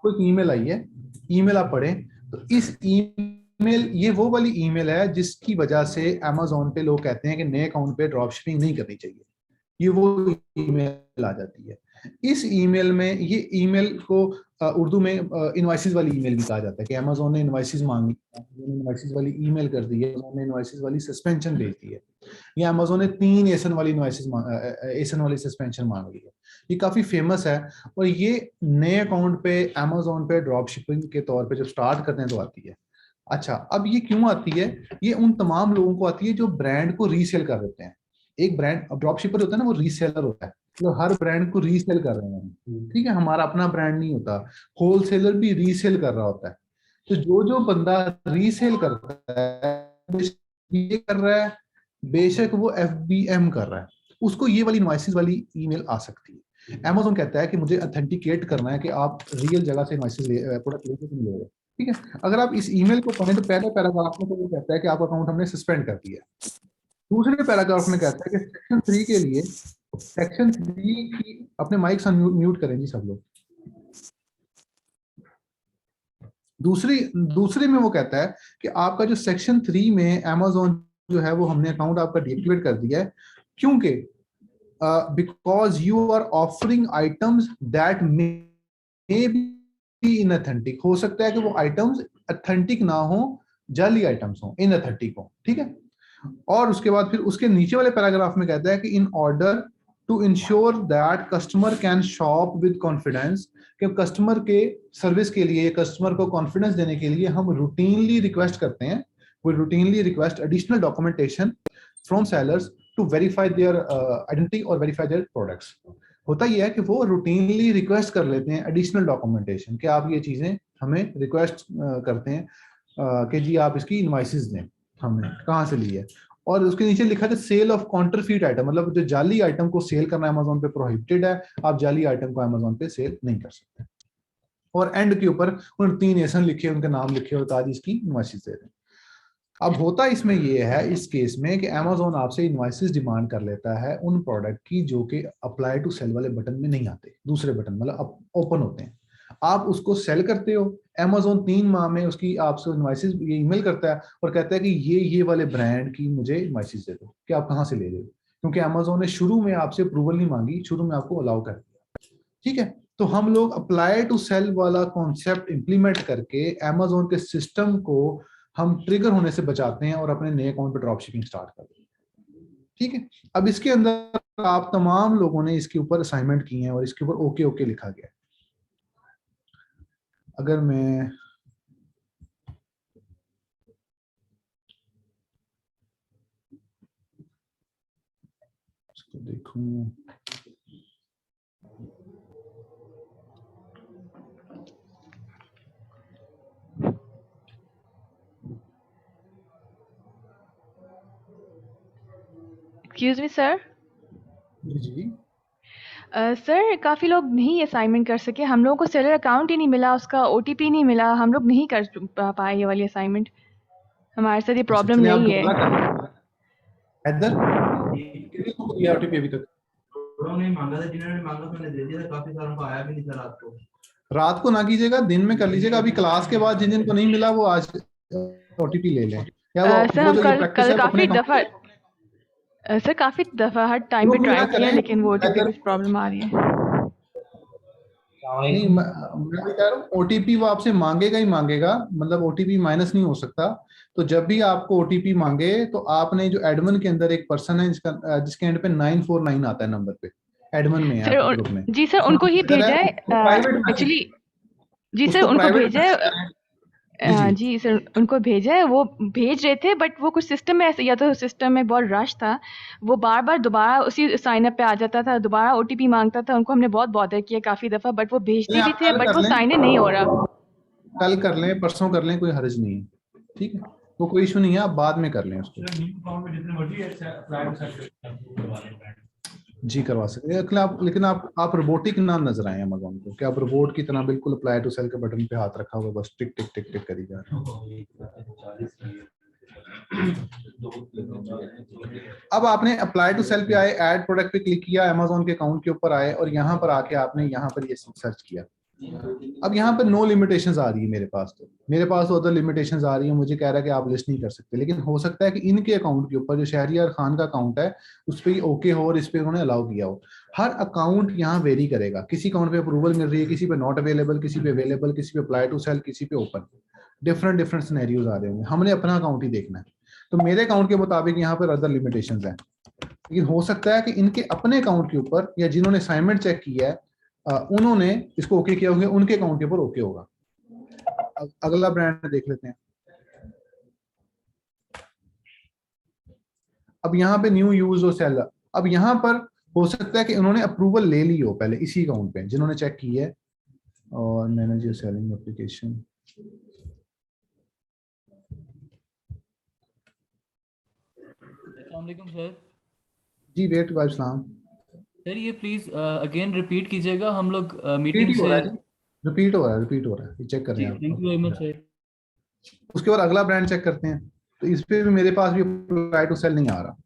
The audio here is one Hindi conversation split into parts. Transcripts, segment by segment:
आपको एक ईमेल आई है, ईमेल आप पढ़ें तो इस ईमेल, ये वो वाली ईमेल है जिसकी वजह से अमेज़न पे लोग कहते हैं कि नए अकाउंट पे ड्रॉप शिपिंग नहीं करनी चाहिए। ये वो ईमेल आ जाती है। इस ईमेल में, ये ईमेल को उर्दू में इनवॉइसेस वाली ईमेल भी कहा जाता है कि अमेज़न ने इनवॉइसेस मांगी, इनवॉइसेस वाली ईमेल कर दी है, उन्होंने इनवॉइसेस वाली सस्पेंशन भेज दी है, या अमेज़न ने 3 एसन वाली इनवॉइसेस एसन वाली सस्पेंशन मांग ली है। ये काफी फेमस है और ये नए अकाउंट पे अमेज़न पे ड्रॉप शिपिंग के तौर पे जब स्टार्ट करते हैं तो आती है। अच्छा, अब ये क्यों आती है? ये उन तमाम लोगों को आती है जो ब्रांड को रीसेल कर देते हैं। एक ब्रांड, ड्रॉप शिपर होता है ना, वो रीसेलर होता है, तो हर ब्रांड को रीसेल कर रहे हैं, ठीक है, हमारा अपना ब्रांड नहीं होता। होलसेलर भी रीसेल कर रहा होता है। तो जो जो बंदा रीसेल करता है, ये कर रहा है, बेशक वो FBM कर रहा है, उसको ये वाली इनवॉइसेस वाली ईमेल आ सकती है। अमेज़न कहता है कि मुझे ऑथेंटिकेट करना है कि आप रियल जगह से इनवॉइसेस प्रोडक्ट लेके तुम ले रहे हो, ठीक है। अगर आप इस ईमेल को पढ़ें तो पहले पैराग्राफ में तो वो कहता है कि आपका अकाउंट हमने सस्पेंड कर दिया। दूसरे पैराग्राफ में कहता है कि सेक्शन 3 के लिए, सेक्शन 3 की, अपने माइक्स म्यूट करें जी सब लोग। दूसरे में वो कहता है कि आपका जो सेक्शन 3 में अमेज़न जो है वो हमने अकाउंट आपका डीएक्टिवेट कर दिया है, क्योंकि because you are offering items that may be inauthentic. हो सकता है कि वो आइटम्स ऑथेंटिक ना हो, जाली आइटम्स हो, इनऑथेंटिक हो, ठीक है। और उसके बाद फिर उसके नीचे वाले पैराग्राफ में कहता है कि in order to ensure that customer can shop with confidence, कि कस्टमर के सर्विस के लिए, कस्टमर को कॉन्फिडेंस देने के लिए हम रूटीनली रिक्वेस्ट करते हैं, we routinely request additional documentation from sellers to verify their identity और वेरीफाई देयर प्रोडक्ट्स। होता यह है कि वो रूटीनली रिक्वेस्ट कर लेते हैं एडिशनल डॉक्यूमेंटेशन, कि आप ये चीजें हमें रिक्वेस्ट करते हैं कि जी आप इसकी इनवॉइसेस दें, हमने कहाँ से ली है। और उसके नीचे लिखा था सेल ऑफ काउंटरफीट आइटम, मतलब जो जाली आइटम को सेल करना अमेज़न पे प्रोहिबिटेड है, आप जाली आइटम को अमेज़न पे सेल नहीं कर सकते। और एंड के ऊपर उन 3 एसन लिखे, उनके नाम लिखे और ताज इसकी इनवॉइसेस दे रहे हैं। अब होता इसमें यह है इस केस में कि अमेज़न आपसे इनवॉइसेस डिमांड कर लेता है उन प्रोडक्ट की जो कि अप्लाई टू सेल वाले बटन में नहीं आते, दूसरे बटन मतलब ओपन होते हैं। आप उसको सेल करते हो, अमेज़न 3 माह में उसकी आपसे इनवॉइसेस ये ईमेल करता है और कहता है कि ये वाले ब्रांड की मुझे इनवॉइसेस दे दो, कि आप कहाँ से ले रहे हो, क्योंकि अमेज़न ने शुरू में आपसे अप्रूवल नहीं मांगी, शुरू में आपको अलाउ कर दिया, ठीक है। तो हम लोग अप्लाई टू सेल वाला कॉन्सेप्ट इंप्लीमेंट करके अमेज़न के सिस्टम को हम ट्रिगर होने से बचाते हैं और अपने नए अकाउंट पर ड्रॉप शिपिंग स्टार्ट करते हैं, ठीक है। अब इसके अंदर आप तमाम लोगों ने इसके ऊपर असाइनमेंट किए हैं और इसके ऊपर ओके ओके लिखा गया है। अगर मैं इसको देखूं, एक्सक्यूज मी सर। जी सर काफ़ी लोग नहीं असाइनमेंट कर सके, हम लोगों को सेलर अकाउंट ही नहीं मिला, उसका OTP नहीं मिला, हम लोग नहीं कर पाए ये वाली असाइनमेंट। हमारे साथ ये अच्छा, प्रॉब्लम चलिए आप नहीं है। दोबारा कर हैदर, कितने लोगों को दिया OTP अभी तक? थोड़ा नहीं मांगा था, जिन्होंने मांगा मैंने दे दिया था, काफी सारों को आया भी नहीं था रात को। रात को ना कीजिएगा, दिन में कर लीजिएगा। अभी क्लास के बाद जिन जिन को नहीं मिला वो आज OTP ले लें, या सर वो हम जो ये कल प्रैक्टिस है काफ़ी अपने दफ़ा सर काफ़ी दफ़ा हर टाइम पे क्या ट्राई किया है, करें, लेकिन वो OTP कुछ प्रॉब्लम आ रही है। नहीं मैं भी कह रहा हूँ OTP वो आपसे मांगेगा ही मांगेगा, मतलब OTP माइनस नहीं हो सकता। तो जब भी आपको OTP मांगे तो आपने जो एडमिन के अंदर एक पर्सन है जिसके एंड पे 949 आता है नंबर पे, एडमिन में है सर आपके ग्रुप में, जी सर उनको ही भेजा है एक्चुअली। जी सर उसको उनको प्राइवेट भेजा है। जी जी सर उनको भेजा है, वो भेज रहे थे, बट वो कुछ सिस्टम में ऐसे, या तो सिस्टम में बहुत रश था, वो बार बार दोबारा उसी साइन अप पे आ जाता था, दोबारा OTP मांगता था। उनको हमने बहुत बॉदर किया काफ़ी दफ़ा, बट वो चलिए भेजते भी आप थे, कल बट कर वो लें, साइन इन नहीं हो रहा। कल कर लें, परसों कर लें, कोई हर्ज नहीं है, ठीक है, वो कोई इशू नहीं है, आप बाद में कर लें उसको। जी करवा सकते हैं, लेकिन आप रोबोटिक ना नजर आए अमेज़न को, कि आप रोबोट की तरह बिल्कुल अप्लाई टू सेल के बटन पे हाथ रखा हुआ बस टिक टिक टिक टिक करी जा रहे हैं। अब आपने अप्लाई टू सेल पे आए, ऐड प्रोडक्ट पे क्लिक किया, अमेज़न के अकाउंट के ऊपर आए और यहाँ पर आके आपने यहाँ पर ये सर्च किया, अब यहाँ पे नो लिमिटेशंस आ रही है मेरे पास तो अदर लिमिटेशंस आ रही है, मुझे कह रहा है कि आप लिस्ट नहीं कर सकते, लेकिन हो सकता है कि इनके अकाउंट के ऊपर जो शहरियार खान का अकाउंट है उस पर ओके हो और इस पे उन्होंने अलाउ किया हो। हर अकाउंट यहाँ वेरी करेगा, किसी अकाउंट पे अप्रूवल मिल रही है, किसी पे नॉट अवेलेबल, किसी पे अवेलेबल, किसी पे अप्लाई टू सेल, किसी पे ओपन। डिफरेंट डिफरेंट सिनेरियोज आ रहे होंगे, हमने अपना अकाउंट ही देखना है। तो मेरे अकाउंट के मुताबिक यहाँ पर अदर लिमिटेशंस हैं, लेकिन हो सकता है कि इनके अपने अकाउंट के ऊपर या जिन्होंने असाइनमेंट चेक किया है उन्होंने इसको ओके किया होगा, उनके अकाउंट के ऊपर ओके होगा। अगला ब्रांड देख लेते हैं। अब यहाँ पे न्यू यूज और सेलर, अब यहाँ पर हो सकता है कि उन्होंने अप्रूवल ले ली हो पहले इसी अकाउंट पे जिन्होंने चेक की है। और मैनेज योर सेलिंग एप्लीकेशन, अस्सलाम वालेकुम सर। जी वेट वाइफ सलाम। सर ये प्लीज अगेन रिपीट कीजिएगा, हम लोग रिपीट मीटिंग ही हो से। रहा है जी, रिपीट हो रहा है, रिपीट हो रहा है, चेक कर रहे जी हैं थैंक आप। You very much sir. उसके बाद अगला ब्रांड चेक करते हैं, तो इस पे भी मेरे पास भी अप्लाई टू सेल नहीं आ रहा,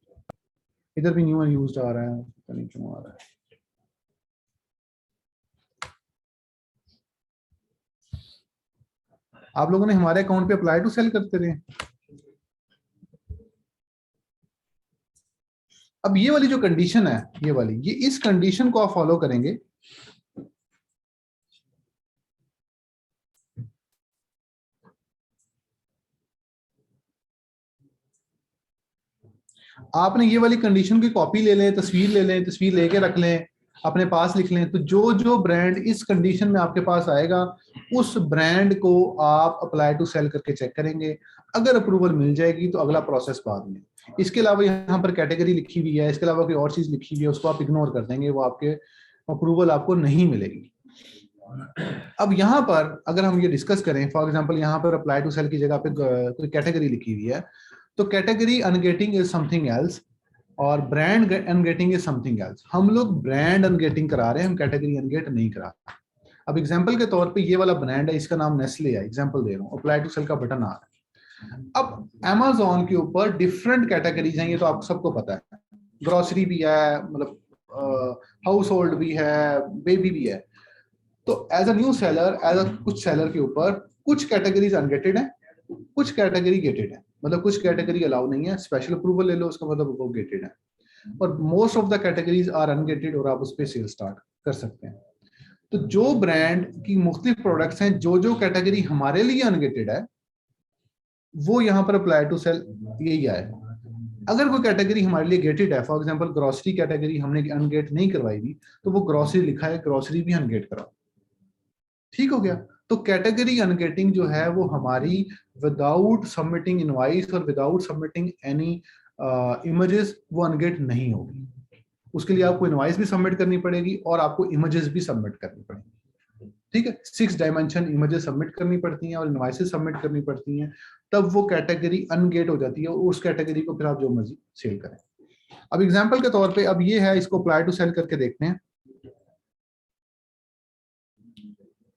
इधर भी न्यू एंड यूज्ड आ रहा है, पता नहीं क्यों आ रहा है। आप लोगों ने हमारे अकाउंट पे अप्लाई टू सेल करते रहे। अब ये वाली जो कंडीशन है, ये वाली, ये इस कंडीशन को आप फॉलो करेंगे। आपने ये वाली कंडीशन की कॉपी ले लें, तस्वीर ले लें, तस्वीर लेके रख लें, अपने पास लिख लें। तो जो जो ब्रांड इस कंडीशन में आपके पास आएगा उस ब्रांड को आप अप्लाई टू सेल करके चेक करेंगे। अगर अप्रूवल मिल जाएगी तो अगला प्रोसेस बाद में। इसके अलावा यहाँ पर कैटेगरी लिखी हुई है, इसके अलावा कोई और चीज लिखी हुई है, उसको आप इग्नोर कर देंगे, वो आपके अप्रूवल आपको नहीं मिलेगी। अब यहाँ पर अगर हम ये डिस्कस करें, फॉर एग्जांपल यहाँ पर अप्लाई टू सेल की जगह पे कोई कैटेगरी लिखी हुई है, तो कैटेगरी अनगेटिंग इज समथिंग एल्स और ब्रांड अनगेटिंग इज समथिंग एल्स। हम लोग ब्रांड अनगेटिंग करा रहे हैं, हम कैटेगरी अनगेट नहीं करा रहे। अब एग्जांपल के तौर पे ये वाला ब्रांड है, इसका नाम नेस्ले है, एग्जांपल दे रहा हूँ, अप्लाई टू सेल का बटन आ रहा है। अब Amazon के ऊपर डिफरेंट कैटेगरीज हैं, ये तो आपको सबको पता है, ग्रोसरी भी है, मतलब हाउस होल्ड भी है, बेबी भी है। तो as a new seller, as a कुछ सेलर के ऊपर कुछ कैटेगरीज अनगेटेड है, कुछ कैटेगरी गेटेड है, मतलब कुछ कैटेगरी अलाउ नहीं है, स्पेशल अप्रूवल ले लो उसका मतलब वो गेटेड है, और most of the categories are ungated और आप उस पर सेल स्टार्ट कर सकते हैं। तो जो ब्रांड की मुख्तलिफ प्रोडक्ट्स हैं, जो जो कैटेगरी हमारे लिए अनगेटेड है वो यहाँ पर अप्लाई टू सेल यही आएगा। अगर कोई कैटेगरी हमारे लिए गेटेड है, फॉर एग्जांपल ग्रोसरी कैटेगरी हमने अनगेट नहीं करवाई थी, तो वो ग्रोसरी लिखा है, ग्रोसरी भी अनगेट कराओ। ठीक हो गया। तो कैटेगरी अनगेटिंग जो है वो हमारी विदाउट सबमिटिंग इनवॉइस और विदाउट सबमिटिंग एनी इमेजेस वो अनगेट नहीं होगी। उसके लिए आपको इनवॉइस भी सबमिट करनी पड़ेगी और आपको इमेजेस भी सबमिट करनी पड़ेगी। ठीक है, 6 डायमेंशन इमेजेस सबमिट करनी पड़ती हैं और इनवॉइसेस सबमिट करनी पड़ती हैं, तब वो कैटेगरी अनगेट हो जाती है और उस कैटेगरी को फिर आप जो मर्जी सेल करें। अब एग्जांपल के तौर पे अब ये है, इसको अप्लाई टू सेल करके देखते हैं।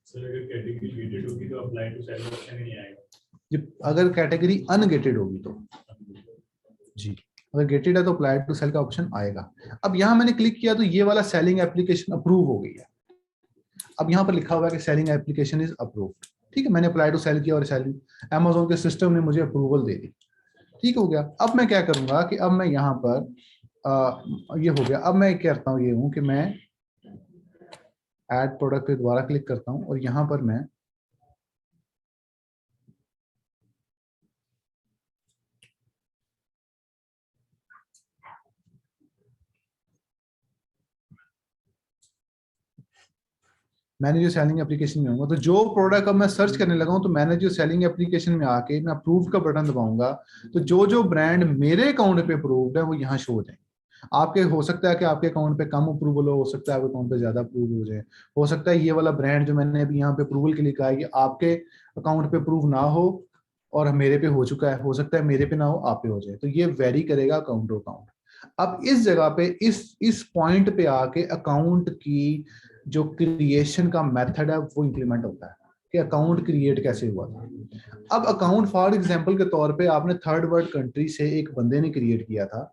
सर अगर कैटेगरी गेटेड होगी तो अप्लाई टू सेल ऑप्शन ही नहीं आएगा। अगर कैटेगरी अनगेटेड होगी तो जी, अगर गेटेड है तो अप्लाई टू सेल का ऑप्शन आएगा। अब यहाँ मैंने क्लिक किया तो ये वाला सेलिंग एप्लीकेशन अप्रूव हो गई है। अब यहाँ पर लिखा हुआ है कि सेलिंग एप्लीकेशन इज अप्रूव्ड। ठीक है, मैंने अप्लाई टू सेल किया और सेलिंग Amazon के सिस्टम ने मुझे अप्रूवल दे दी। ठीक हो गया। अब मैं क्या करूंगा कि अब मैं यहाँ पर ये हो गया। अब मैं करता हूँ ये हूँ कि मैं ऐड प्रोडक्ट पे दोबारा क्लिक करता हूँ और यहाँ पर मैं मैनेज योर सेलिंग एप्लीकेशन में आऊंगा। तो जो प्रोडक्ट अब मैं सर्च करने लगा हूं तो मैनेज योर सेलिंग एप्लीकेशन में आके मैं अप्रूव का बटन दबाऊंगा, तो जो जो ब्रांड मेरे अकाउंट पे अप्रूव्ड है वो यहाँ शो हो जाएंगे। आपके हो सकता है कि आपके अकाउंट पे कम अप्रूवल हो सकता है आपके अकाउंट पे ज्यादा अप्रूव हो जाए। हो सकता है ये वाला ब्रांड जो मैंने अभी यहाँ पे अप्रूवल के लिए कहा है कि आपके अकाउंट पे अप्रूव ना हो और मेरे पे हो चुका है, हो सकता है मेरे पे ना हो आप पे हो जाए। तो ये वेरी करेगा अकाउंट टू अकाउंट। अब इस जगह पे इस पॉइंट पे आके अकाउंट की जो क्रिएशन का मेथड है वो इंप्लीमेंट होता है कि अकाउंट क्रिएट कैसे हुआ था। अब अकाउंट फॉर एग्जांपल के तौर पे आपने थर्ड वर्ल्ड कंट्री से एक बंदे ने क्रिएट किया था,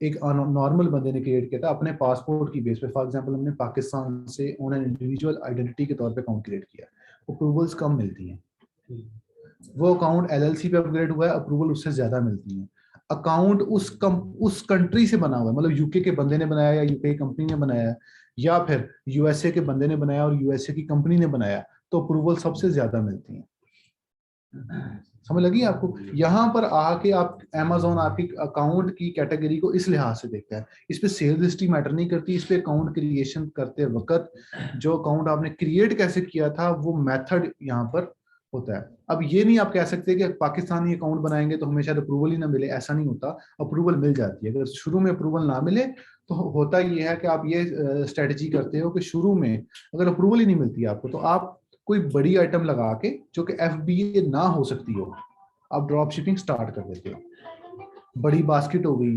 एक नॉर्मल बंदे ने क्रिएट किया था अपने पासपोर्ट की बेस पे, फॉर एग्जांपल हमने पाकिस्तान से ऑन एन इंडिविजुअल आइडेंटिटी के तौर पे अकाउंट क्रिएट किया, अप्रूवल्स कम मिलती हैं। वो अकाउंट एलएलसी पे अपग्रेड हुआ है, अप्रूवल उससे ज्यादा मिलती है। अकाउंट उस कंट्री से बना हुआ है, मतलब यूके के बंदे ने बनाया या यूके कंपनी ने बनाया या फिर यूएसए के बंदे ने बनाया और यूएसए की कंपनी ने बनाया, तो अप्रूवल सबसे ज्यादा मिलती है। समझ लगी आपको? यहाँ पर आके आप Amazon आपकी अकाउंट की कैटेगरी को इस लिहाज से देखता है, इस पे सेल्स हिस्ट्री मैटर नहीं करती, इस पे अकाउंट क्रिएशन करते वक्त जो अकाउंट आपने क्रिएट कैसे किया था वो मेथड यहाँ पर होता है। अब ये नहीं आप कह सकते कि पाकिस्तानी अकाउंट बनाएंगे तो हमेशा अप्रूवल ही ना मिले, ऐसा नहीं होता, अप्रूवल मिल जाती है। अगर शुरू में अप्रूवल ना मिले तो होता ये है कि आप ये स्ट्रेटजी करते हो कि शुरू में अगर अप्रूवल ही नहीं मिलती आपको तो आप कोई बड़ी आइटम लगा के जो कि FBA ना हो सकती हो, आप ड्रॉप शिपिंग स्टार्ट कर देते हो। बड़ी बास्केट हो गई,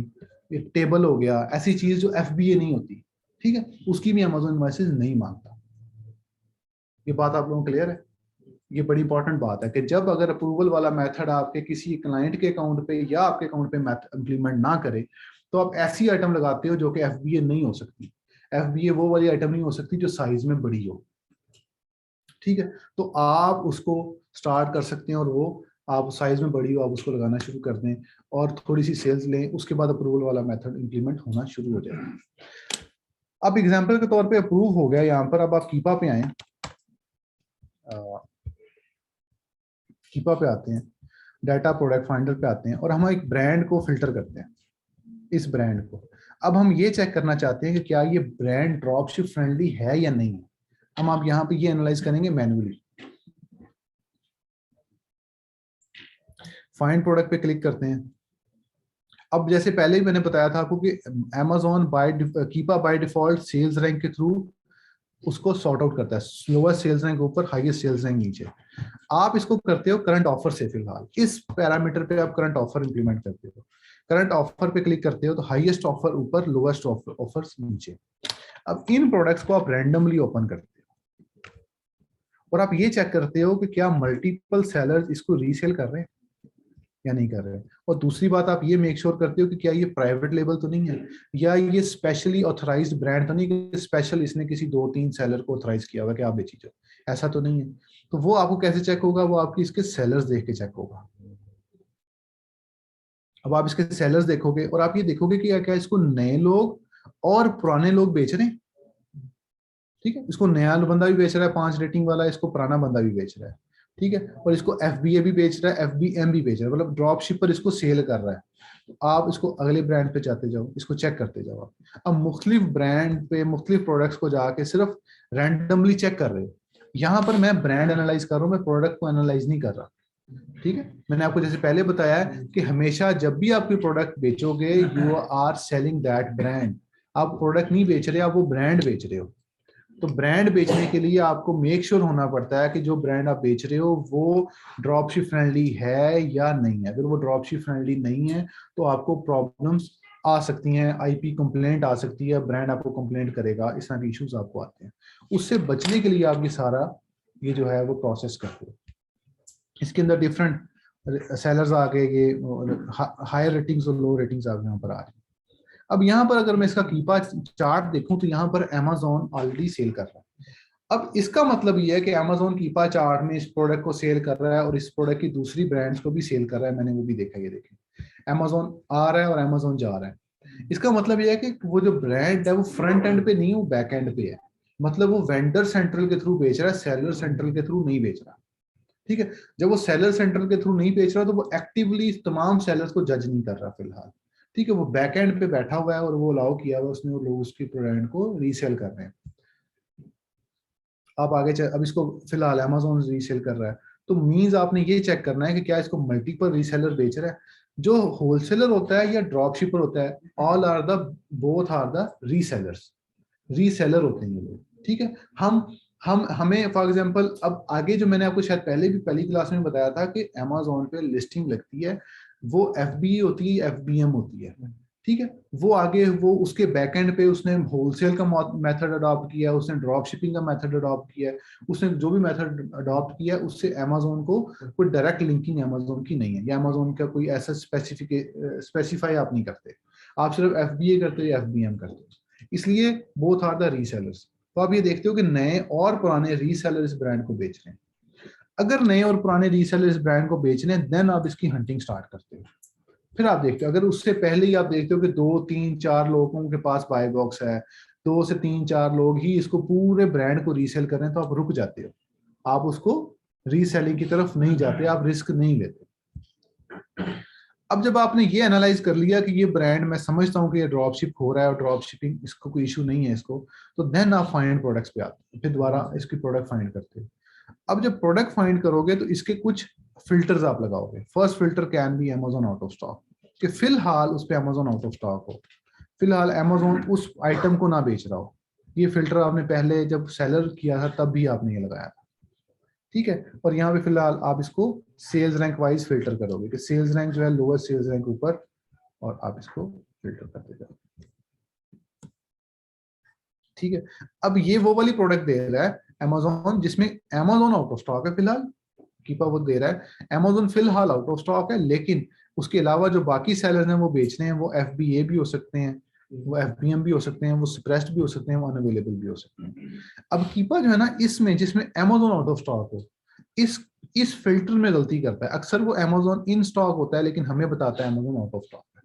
एक टेबल हो गया, ऐसी चीज जो FBA नहीं होती, ठीक है, उसकी भी Amazon इनवॉइसेस नहीं मांगता। ये बात आप लोगों को क्लियर है? ये बड़ी इंपॉर्टेंट बात है कि जब अगर अप्रूवल वाला मेथड आपके किसी क्लाइंट के अकाउंट पे या आपके अकाउंट पे इंप्लीमेंट ना करे तो आप ऐसी आइटम लगाते हो जो कि FBA नहीं हो सकती। FBA वो वाली आइटम नहीं हो सकती जो साइज में बड़ी हो, ठीक है, तो आप उसको स्टार्ट कर सकते हैं और वो आप साइज में बड़ी हो आप उसको लगाना शुरू कर दें और थोड़ी सी सेल्स लें, उसके बाद अप्रूवल वाला मेथड इंप्लीमेंट होना शुरू हो जाए। अब एग्जांपल के तौर पे अप्रूव हो गया यहाँ पर, अब आप कीपा पे आए, कीपा पे आते हैं, डाटा प्रोडक्ट फाइंडर पे आते हैं और हम एक ब्रांड को फिल्टर करते हैं, इस ब्रांड को। अब हम ये चेक करना चाहते हैं कि क्या ये ब्रांड ड्रॉपशिप फ्रेंडली है या नहीं है। हम आप यहाँ पे ये एनालाइज करेंगे मैन्युअली। फाइंड प्रोडक्ट पे क्लिक करते हैं। अब जैसे पहले ही मैंने बताया था आपको कि Amazon Keepa by default sales rank के थ्रू उसको सॉर्ट आउट करता है, स्लोएस्ट सेल्स रैंक ऊपर, हाईएस्ट सेल्स रैंक नीचे। आप इसको करते हो करंट ऑफर से, फिलहाल इस पैरामीटर पे आप करंट ऑफर इंप्लीमेंट करते हो। करंट ऑफर पे क्लिक करते हो तो हाईएस्ट ऑफर ऊपर, लोएस्ट ऑफर नीचे। अब इन प्रोडक्ट्स को आप रैंडमली ओपन करते हो और आप ये चेक करते हो कि क्या मल्टीपल सेलर्स इसको रीसेल कर रहे हैं या नहीं कर रहे हैं। और दूसरी बात आप ये मेक श्योर करते हो कि क्या ये प्राइवेट लेबल तो नहीं है या ये स्पेशली ऑथराइज्ड ब्रांड तो नहीं कि स्पेशल इसने किसी 2-3 सेलर को ऑथराइज किया हुआ कि आप बेची जाओ, ऐसा तो नहीं है। तो वो आपको कैसे चेक होगा? वो आपकी इसके सेलर्स देख के चेक होगा। अब आप इसके सेलर्स देखोगे और आप ये देखोगे कि क्या इसको नए लोग और पुराने लोग बेच रहे हैं, ठीक है, इसको नया बंदा भी बेच रहा है 5 रेटिंग वाला, इसको पुराना बंदा भी बेच रहा है, ठीक है, और इसको FBA भी बेच रहा है, FBM भी बेच रहा है, मतलब ड्रॉप शिपर इसको सेल कर रहा है। तो आप इसको अगले ब्रांड पे जाते जाओ, इसको चेक करते जाओ आप। अब मुख्तलिफ ब्रांड पे मुख्तलिफ प्रोडक्ट्स को जाके सिर्फ रैंडमली चेक कर रहे हो। यहाँ पर मैं ब्रांड एनालाइज कर रहा हूँ, मैं प्रोडक्ट को एनालाइज नहीं कर रहा, ठीक है। मैंने आपको जैसे पहले बताया है कि हमेशा जब भी आप कोई प्रोडक्ट बेचोगे you are selling that brand. आप प्रोडक्ट नहीं बेच रहे, आप वो ब्रांड बेच रहे हो। तो ब्रांड बेचने के लिए आपको मेक श्योर होना पड़ता है कि जो ब्रांड आप बेच रहे हो वो ड्रॉपशिप फ्रेंडली है या नहीं है। अगर वो ड्रॉपशिप फ्रेंडली नहीं है तो आपको प्रॉब्लम्स आ सकती हैं, IP कंप्लेंट आ सकती है, ब्रांड आपको कंप्लेंट करेगा, इस तरह के इश्यूज आपको आते हैं। उससे बचने के लिए आप ये सारा ये जो है वो प्रोसेस करते हो। इसके अंदर डिफरेंट सेलर्स आ गए, ये हायर रेटिंग्स और लो रेटिंग्स आप यहाँ पर आ रही। अब यहाँ पर अगर मैं इसका कीपा चार्ट देखूं तो यहाँ पर Amazon ऑलरेडी सेल कर रहा है। अब इसका मतलब ये है कि Amazon कीपा चार्ट में इस प्रोडक्ट को सेल कर रहा है और इस प्रोडक्ट की दूसरी ब्रांड्स को भी सेल कर रहा है। मैंने वो भी देखा, ये देखें Amazon आ रहा है और Amazon जा रहा है। इसका मतलब ये है कि वो जो ब्रांड है वो फ्रंट एंड पे नहीं, वो बैक एंड पे है। मतलब वो वेंडर सेंट्रल के थ्रू बेच रहा है, सेलर सेंट्रल के थ्रू नहीं बेच रहा, ठीक है। जब वो सेलर सेंट्रल के थ्रू नहीं बेच रहा तो वो एक्टिवली तमाम सेलर्स को जज नहीं कर रहा फिलहाल, ठीक है। वो बैक एंड पे बैठा हुआ है और वो अलाउ किया हुआ उसने, वो लोग उसकी ब्रांड को रीसेल कर रहे हैं। आप आगे अब इसको फिलहाल Amazon रीसेल कर रहा है, तो मींस आपने ये चेक करना है कि क्या इसको मल्टीपल रीसेलर बेच रहा है। जो होलसेलर होता है या ड्रॉप शिपर होता है, all are the both are the resellers, reseller होते हैं ये लोग, ठीक है। हमें फॉर एग्जांपल अब आगे जो मैंने आपको शायद पहले भी पहली क्लास में बताया था कि Amazon पे लिस्टिंग लगती है, वो FBA होती है, FBM होती है, ठीक है। वो आगे वो उसके बैकएंड पे उसने होलसेल का मेथड अडॉप्ट किया, उसने ड्रॉप शिपिंग का मेथड अडॉप्ट किया, उसने जो भी मेथड अडॉप्ट किया उससे Amazon को कोई डायरेक्ट लिंकिंग Amazon की नहीं है, या Amazon का कोई ऐसा स्पेसिफाई आप नहीं करते। आप सिर्फ FBA करते हो या FBM करते हो, इसलिए बोथ आर द रीसेलर्स। तो आप ये देखते हो कि नए और पुराने रीसेलर इस ब्रांड को बेच रहे हैं। अगर नए और पुराने रीसेलर इस ब्रांड को बेच रहे हैं, देन आप इसकी हंटिंग स्टार्ट करते हो। फिर आप देखते हो अगर उससे पहले ही आप देखते हो कि 2 3 4 लोगों के पास बाय बॉक्स है, 2 से 3 4 लोग ही इसको पूरे ब्रांड को रीसेल कर रहे हैं, तो आप रुक जाते हो, आप उसको रीसेलिंग की तरफ नहीं जाते, आप रिस्क नहीं लेते। अब जब आपने ये एनालाइज कर लिया कि ये ब्रांड मैं समझता हूँ कि ये ड्रॉप शिप हो रहा है और ड्रॉप शिपिंग इसको कोई इशू नहीं है इसको, तो देन आप फाइंड प्रोडक्ट्स पे आते हैं, फिर दोबारा इसकी प्रोडक्ट फाइंड करते हो। अब जब प्रोडक्ट फाइंड करोगे तो इसके कुछ फिल्टर्स आप लगाओगे। First filter can be Amazon out of stock, कि फिलहाल उस पे अमेज़न आउट ऑफ स्टॉक हो, फिलहाल अमेज़न उस आइटम को ना बेच रहा हो। ये फिल्टर आपने पहले जब सेलर किया था तब भी आपने ये लगाया था, ठीक है। और यहाँ पे फिलहाल आप इसको सेल्स रैंक वाइज फिल्टर करोगे कि सेल्स रैंक जो है लोअर, सेल्स रैंक ऊपर, और आप इसको फिल्टर करते जाओ, ठीक है। अब ये वो वाली प्रोडक्ट दे रहा है अमेज़न जिसमें अमेज़न आउट ऑफ स्टॉक है फिलहाल, कीपा वो दे रहा है अमेज़न फिलहाल आउट ऑफ स्टॉक है, लेकिन उसके अलावा जो बाकी सेलर्स हैं वो बेच रहे हैं, वो FBA भी हो सकते हैं, वो FBM भी हो सकते हैं, वो सप्रेस्ड भी हो सकते हैं, वो अनअवेलेबल भी हो सकते हैं। अब कीपा जो है ना, इसमें जिसमें अमेज़न आउट ऑफ स्टॉक हो, इस फिल्टर में गलती करता है। अक्सर वो अमेज़न इन स्टॉक होता है लेकिन हमें बताता है अमेज़न आउट ऑफ स्टॉक है,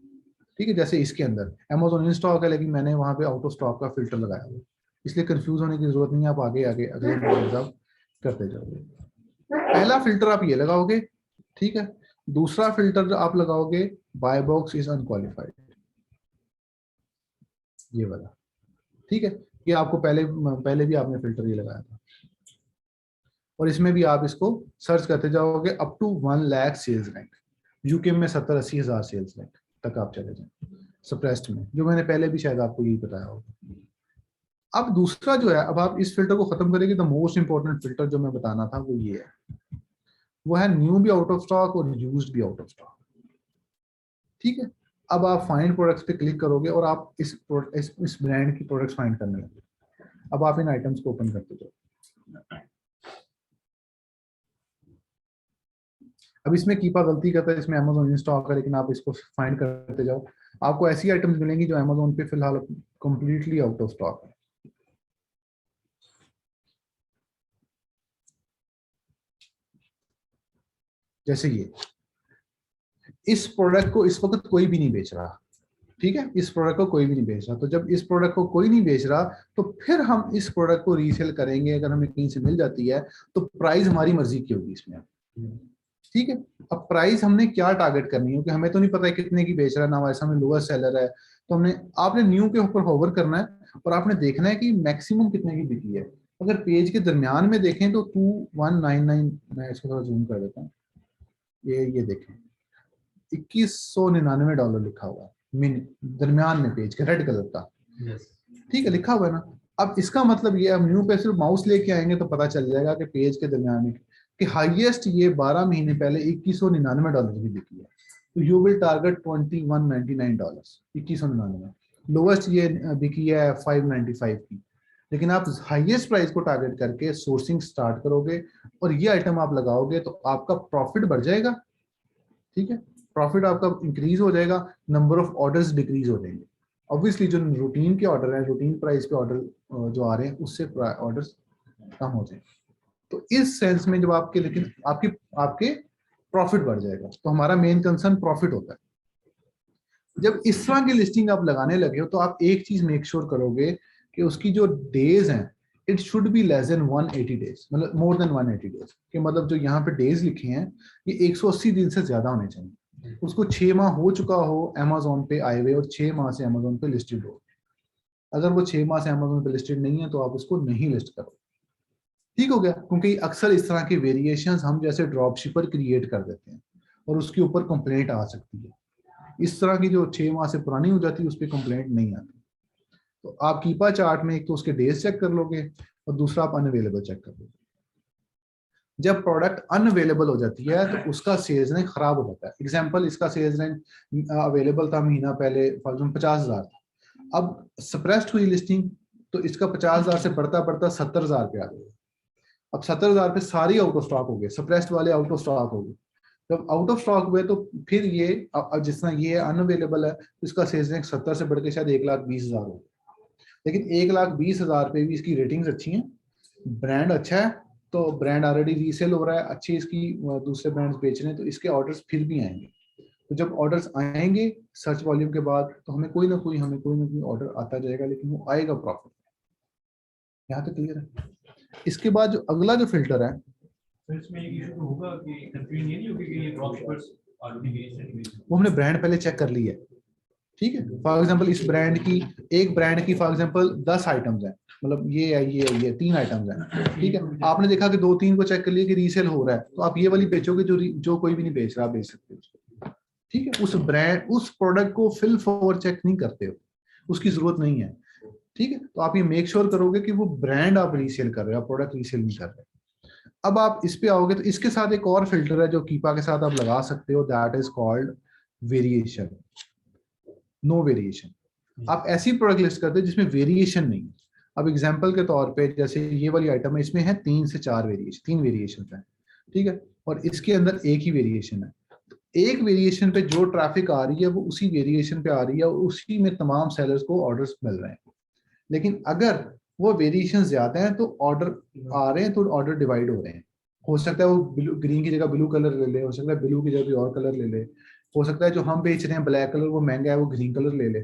ठीक है। जैसे इसके अंदर अमेज़न इन स्टॉक है लेकिन मैंने वहां पे आउट ऑफ स्टॉक का फिल्टर लगाया हुआ, इसलिए कंफ्यूज होने की जरूरत नहीं है, आप आगे आगे अगले मॉडल करते जाओगे। पहला फिल्टर आप ये लगाओगे, ठीक है। दूसरा फिल्टर आप लगाओगे बाय बॉक्स इज अनक्वालिफाइड, ये वाला, ठीक है। ये आपको पहले भी आपने फिल्टर ये लगाया था, और इसमें भी आप इसको सर्च करते जाओगे up to 1 lakh sales rank. UK में 70-80 हजार सेल्स रैंक तक आप चले जाए सप्रेस्ड में, जो मैंने पहले भी शायद आपको यही बताया होगा। अब दूसरा जो है, अब आप इस फिल्टर को खत्म करेंगे, तो मोस्ट इंपॉर्टेंट फिल्टर जो मैं बताना था वो ये है, वो है न्यू भी आउट ऑफ स्टॉक और यूज्ड भी आउट ऑफ स्टॉक, ठीक है। अब आप फाइंड प्रोडक्ट्स पे क्लिक करोगे और आप इस ब्रांड की प्रोडक्ट्स फाइंड करने लगे। अब आप इन आइटम्स को ओपन करते जाओ। अब इसमें कीपा गलती करता है, इसमें अमेज़न इन स्टॉक है, लेकिन आप इसको फाइंड करते जाओ, आपको ऐसी आइटम्स मिलेंगी जो अमेज़न पे फिलहाल कंप्लीटली आउट ऑफ स्टॉक है। जैसे ये, इस प्रोडक्ट को इस वक्त कोई भी नहीं बेच रहा, ठीक है। इस प्रोडक्ट को कोई भी नहीं बेच रहा, तो जब इस प्रोडक्ट को कोई नहीं बेच रहा तो फिर हम इस प्रोडक्ट को रीसेल करेंगे। अगर हमें कहीं से मिल जाती है तो प्राइस हमारी मर्जी की होगी इसमें, ठीक है। अब प्राइस हमने क्या टारगेट करनी है, क्योंकि हमें तो नहीं पता है कितने की बेच रहा है ना, हमारे सामने लोअर सेलर है, तो आपने न्यू के ऊपर होवर करना है और आपने देखना है कि मैक्सिमम कितने की बिकी है। अगर पेज के दरमियान में देखें तो 2199, मैं इसको थोड़ा जूम कर देता हूँ, ये देखें $2199 लिखा हुआ है दरमियान में पेज के, रेड कलर का, ठीक है, लिखा हुआ है ना। अब इसका मतलब ये, अब न्यू पे सिर्फ माउस लेके आएंगे तो पता चल जाएगा कि पेज के दरमियान में कि हाईएस्ट ये 12 महीने पहले $2199 की बिकी है, तो यू विल टारगेट $2199, 2199। लोवेस्ट ये बिकी है 595 की, लेकिन आप हाईएस्ट प्राइस को टारगेट करके सोर्सिंग स्टार्ट करोगे और ये आइटम आप लगाओगे तो आपका प्रॉफिट बढ़ जाएगा, ठीक है। प्रॉफिट आपका इंक्रीज हो जाएगा, नंबर ऑफ ऑर्डर्स डिक्रीज हो जाएंगे। ऑब्वियसली जो रूटीन के ऑर्डर है, रूटीन प्राइस पे ऑर्डर जो आ रहे हैं उससे ऑर्डर्स कम हो जाएंगे। तो इस सेंस में जब आपके, लेकिन आपके प्रॉफिट बढ़ जाएगा, तो हमारा मेन कंसर्न प्रॉफिट होता है। जब इस तरह की लिस्टिंग आप लगाने लगे हो तो आप एक चीज मेक श्योर करोगे कि उसकी जो डेज हैं, it should be less than 180 days, मतलब मोर देन 180 डेज के, मतलब जो यहाँ पे डेज लिखे हैं ये 180 दिन से ज्यादा होने चाहिए। उसको 6 माह हो चुका हो अमेज़न पे आए हुए और 6 माह से अमेज़न पे लिस्टेड हो। अगर वो 6 माह से अमेज़न पे लिस्टेड नहीं है तो आप उसको नहीं लिस्ट करो, ठीक हो गया। क्योंकि अक्सर इस तरह के वेरिएशंस हम जैसे ड्रॉप शिपर क्रिएट कर देते हैं और उसके ऊपर कंप्लेंट आ सकती है। इस तरह की जो 6 माह से पुरानी हो जाती है उस पर कंप्लेंट नहीं आती। तो आप कीपा चार्ट में एक तो उसके डेज चेक कर लोगे और दूसरा आप अनअवेलेबल चेक कर लोगे। जब प्रोडक्ट अनअवेलेबल हो जाती है तो उसका सेल्स रैंक खराब हो जाता है। एग्जांपल, इसका सेल्स रैंक अवेलेबल था महीना पहले फॉर एग्जांपल 50,000 था, अब सप्रेस्ड हुई लिस्टिंग तो इसका 50,000 से बढ़ता बढ़ता 70,000 पे आ गया। अब 70,000 पे सारी आउट ऑफ स्टॉक हो गए, सप्रेस्ड वाले आउट ऑफ स्टॉक हो गए, जब आउट ऑफ स्टॉक हुए तो फिर ये अब जिस तरह ये अनअवेलेबल है तो इसका सेल्स रैंक 70 से बढ़ के शायद 1,20,000 हो, लेकिन 1,20,000 पे भी इसकी रेटिंग्स अच्छी हैं, ब्रांड अच्छा है, तो ब्रांड ऑलरेडी रीसेल हो रहा है, अच्छी इसकी दूसरे ब्रांड्स बेच रहे हैं, तो इसके ऑर्डर्स फिर भी आएंगे। तो जब ऑर्डर्स आएंगे सर्च वॉल्यूम के बाद तो हमें कोई ना कोई ऑर्डर आता जाएगा, लेकिन वो आएगा प्रॉफिट। यहाँ तक क्लियर है? इसके बाद जो अगला जो फिल्टर है, तो इसमें एक इशू होगा कि कंफ्यूजन ये नहीं होगी कि ये ड्रॉपशिपर्स ऑलरेडी बेच हैं, वो हमने ब्रांड पहले चेक कर ली है, ठीक है। फॉर एग्जांपल इस ब्रांड की, एक ब्रांड की फॉर एग्जांपल 10 आइटम्स हैं, मतलब ये है, ये 3 आइटम्स हैं, ठीक है। आपने देखा कि 2-3 को चेक कर लिया कि रीसेल हो रहा है, तो आप ये वाली बेचोगे जो कोई भी नहीं बेच रहा, आप बेच सकते हो, ठीक है। उस ब्रांड, उस प्रोडक्ट को फिल फॉर चेक नहीं करते हो, उसकी जरूरत नहीं है, ठीक है। तो आप ये मेक श्योर करोगे कि वो ब्रांड आप रीसेल कर रहे हो, आप प्रोडक्ट रीसेल नहीं कर रहे। अब आप इस पे आओगे तो इसके साथ एक और फिल्टर है जो कीपा के साथ आप लगा सकते हो, that is called variation, no variation. आप ऐसी प्रोडक्ट लिस्ट करते हो जिसमें वेरिएशन नहीं है। अब एग्जांपल के तौर पे जैसे ये वाली आइटम है, इसमें है 3 से 4 वेरिएशन, 3 वेरिएशन है, ठीक है, और इसके अंदर एक ही वेरिएशन है। तो एक वेरिएशन पे जो ट्रैफिक आ रही है वो उसी वेरिएशन पे आ रही है और उसी में तमाम सेलर्स को ऑर्डर्स मिल रहे हैं। लेकिन अगर वो वेरिएशन ज्यादा है तो ऑर्डर आ रहे हैं, तो ऑर्डर डिवाइड हो रहे हैं। हो सकता है वो ग्रीन की जगह ब्लू कलर ले ले, हो सकता है ब्लू की जगह और कलर ले ले, हो सकता है जो हम बेच रहे हैं ब्लैक कलर वो महंगा है वो ग्रीन कलर ले ले,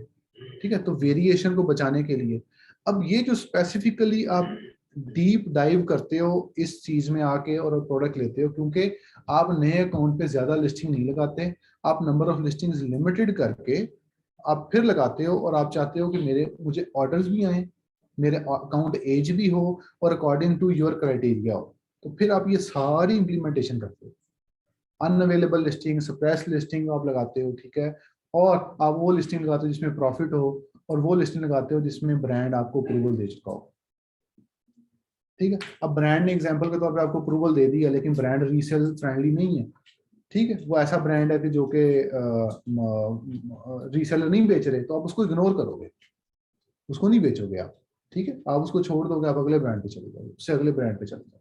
ठीक है। तो वेरिएशन को बचाने के लिए अब ये जो स्पेसिफिकली आप डीप डाइव करते हो इस चीज में आके और प्रोडक्ट लेते हो, क्योंकि आप नए अकाउंट पे ज्यादा लिस्टिंग नहीं लगाते, आप नंबर ऑफ लिस्टिंग्स लिमिटेड करके आप फिर लगाते हो और आप चाहते हो कि मुझे ऑर्डर्स भी आए, मेरे अकाउंट एज भी हो और अकॉर्डिंग टू योर क्राइटेरिया हो, तो फिर आप ये सारी इंप्लीमेंटेशन करते हो। अनअवेलेबल लिस्टिंग, सप्रेस लिस्टिंग आप लगाते हो, ठीक है, और आप वो लिस्टिंग लगाते हो जिसमें प्रॉफिट हो, और वो लिस्टिंग लगाते हो जिसमें ब्रांड आपको अप्रूवल दे चुका हो, ठीक है। अब ब्रांड ने एग्जांपल के तौर पे आपको अप्रूवल दे दिया, लेकिन ब्रांड रीसेल फ्रेंडली नहीं है, ठीक है, वो ऐसा ब्रांड है कि जो कि रीसेलर नहीं बेच रहे, तो आप उसको इग्नोर करोगे, उसको नहीं बेचोगे आप, ठीक है, आप उसको छोड़ दोगे, आप अगले ब्रांड पे चले जाओगे, उससे अगले ब्रांड पे चले जाओगे।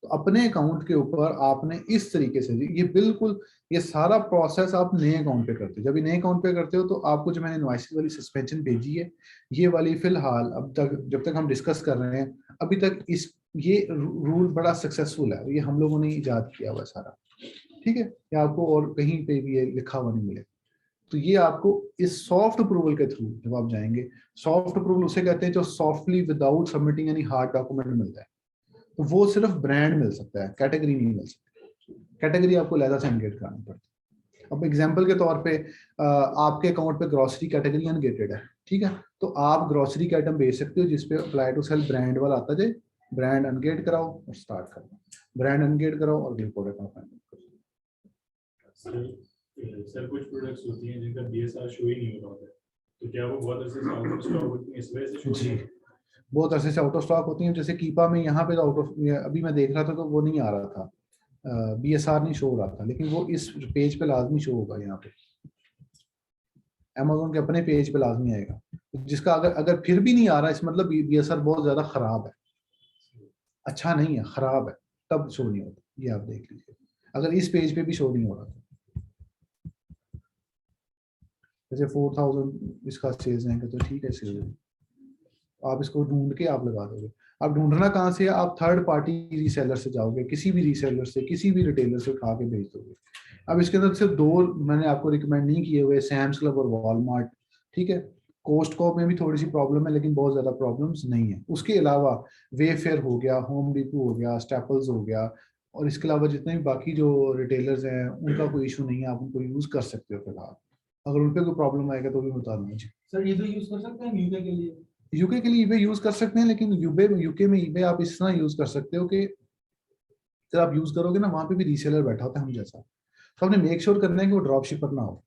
तो अपने अकाउंट के ऊपर आपने इस तरीके से, ये बिल्कुल ये सारा प्रोसेस आप नए अकाउंट पे करते हो। जब ये नए अकाउंट पे करते हो तो आपको जो मैंने इनवॉइसेस वाली सस्पेंशन भेजी है, ये वाली फिलहाल अब तक जब तक हम डिस्कस कर रहे हैं अभी तक इस ये रूल बड़ा सक्सेसफुल है, ये हम लोगों ने इजाद किया हुआ सारा, ठीक है, ये आपको और कहीं पे भी ये लिखा हुआ नहीं मिले। तो ये आपको इस सॉफ्ट अप्रूवल के थ्रू जब आप जाएंगे, सॉफ्ट अप्रूवल उसे कहते हैं जो softly without submitting any hard document मिलता है, तो वो सिर्फ ब्रांड मिल सकता है, कैटेगरी नहीं मिल सकती, कैटेगरी आपको लहजा से अनगेट करानी पड़ती है। अब एग्जांपल के तौर पे आपके अकाउंट पे ग्रोसरी कैटेगरी अनगेटेड है, ठीक है, तो आप ग्रोसरी के आइटम बेच सकते हो जिसपे अप्लाई टू सेल ब्रांड वाला आता जाए, ब्रांड अनगेट कराओ और स्टार्ट करो, ब्रांड अनगेट कराओ और अगले प्रोडक्ट में फाइनल करो। सर कुछ प्रोडक्ट्स होती हैं जिनका बीएसआर शो ही नहीं हो रहा होता है, तो क्या वो बहुत अरसे से आउट ऑफ स्टॉक होती हैं इस वजह से शो जी, बहुत अरसे से आउट ऑफ स्टॉक होती हैं। जैसे कीपा में यहाँ पे आउट ऑफ, अभी मैं देख रहा था तो वो नहीं आ रहा था, बीएसआर नहीं शो हो रहा था, लेकिन वो इस पेज पे लाजमी शो होगा, यहाँ पे अमेज़न के अपने पेज पे लाजमी आएगा, जिसका अगर फिर भी नहीं आ रहा, इस मतलब बीएसआर बहुत ज्यादा खराब है, अच्छा नहीं है, खराब है, तब शो नहीं होता। ये आप देख लीजिए, अगर इस पेज पे भी शो नहीं हो रहा था, जैसे 4000 इसका सेल्स है तो ठीक है, सेल आप इसको ढूंढ के आप लगा दोगे। आप ढूंढना कहाँ से है, आप थर्ड पार्टी रीसेलर से जाओगे, किसी भी रीसेलर से, किसी भी रिटेलर से उठा के भेज दोगे। अब इसके अंदर सिर्फ 2 मैंने आपको रिकमेंड नहीं किए हुए, सैम्स क्लब और वॉलमार्ट, ठीक है। कोस्टको में भी थोड़ी सी प्रॉब्लम है, लेकिन बहुत ज्यादा प्रॉब्लम्स नहीं है। उसके अलावा वेफेयर हो गया, होम डिपो हो गया, स्टेपल्स हो गया, और इसके अलावा जितने भी बाकी जो रिटेलर्स हैं उनका कोई इशू नहीं है, आप उनको यूज कर सकते हो फिलहाल। अगर उन पर कोई प्रॉब्लम आएगा तो भी बता दीजिए। सर ये तो यूज कर सकते हैं यूके के लिए, यूके के लिए ईबे यूज कर सकते हैं, लेकिन यूके में ईबे आप इस तरह यूज कर सकते हो कि जब आप यूज करोगे ना, वहां पे भी रीसेलर बैठा होता है हम जैसा, तो आपने मेक श्योर करना है कि वो ड्रॉप शिपर ना हो।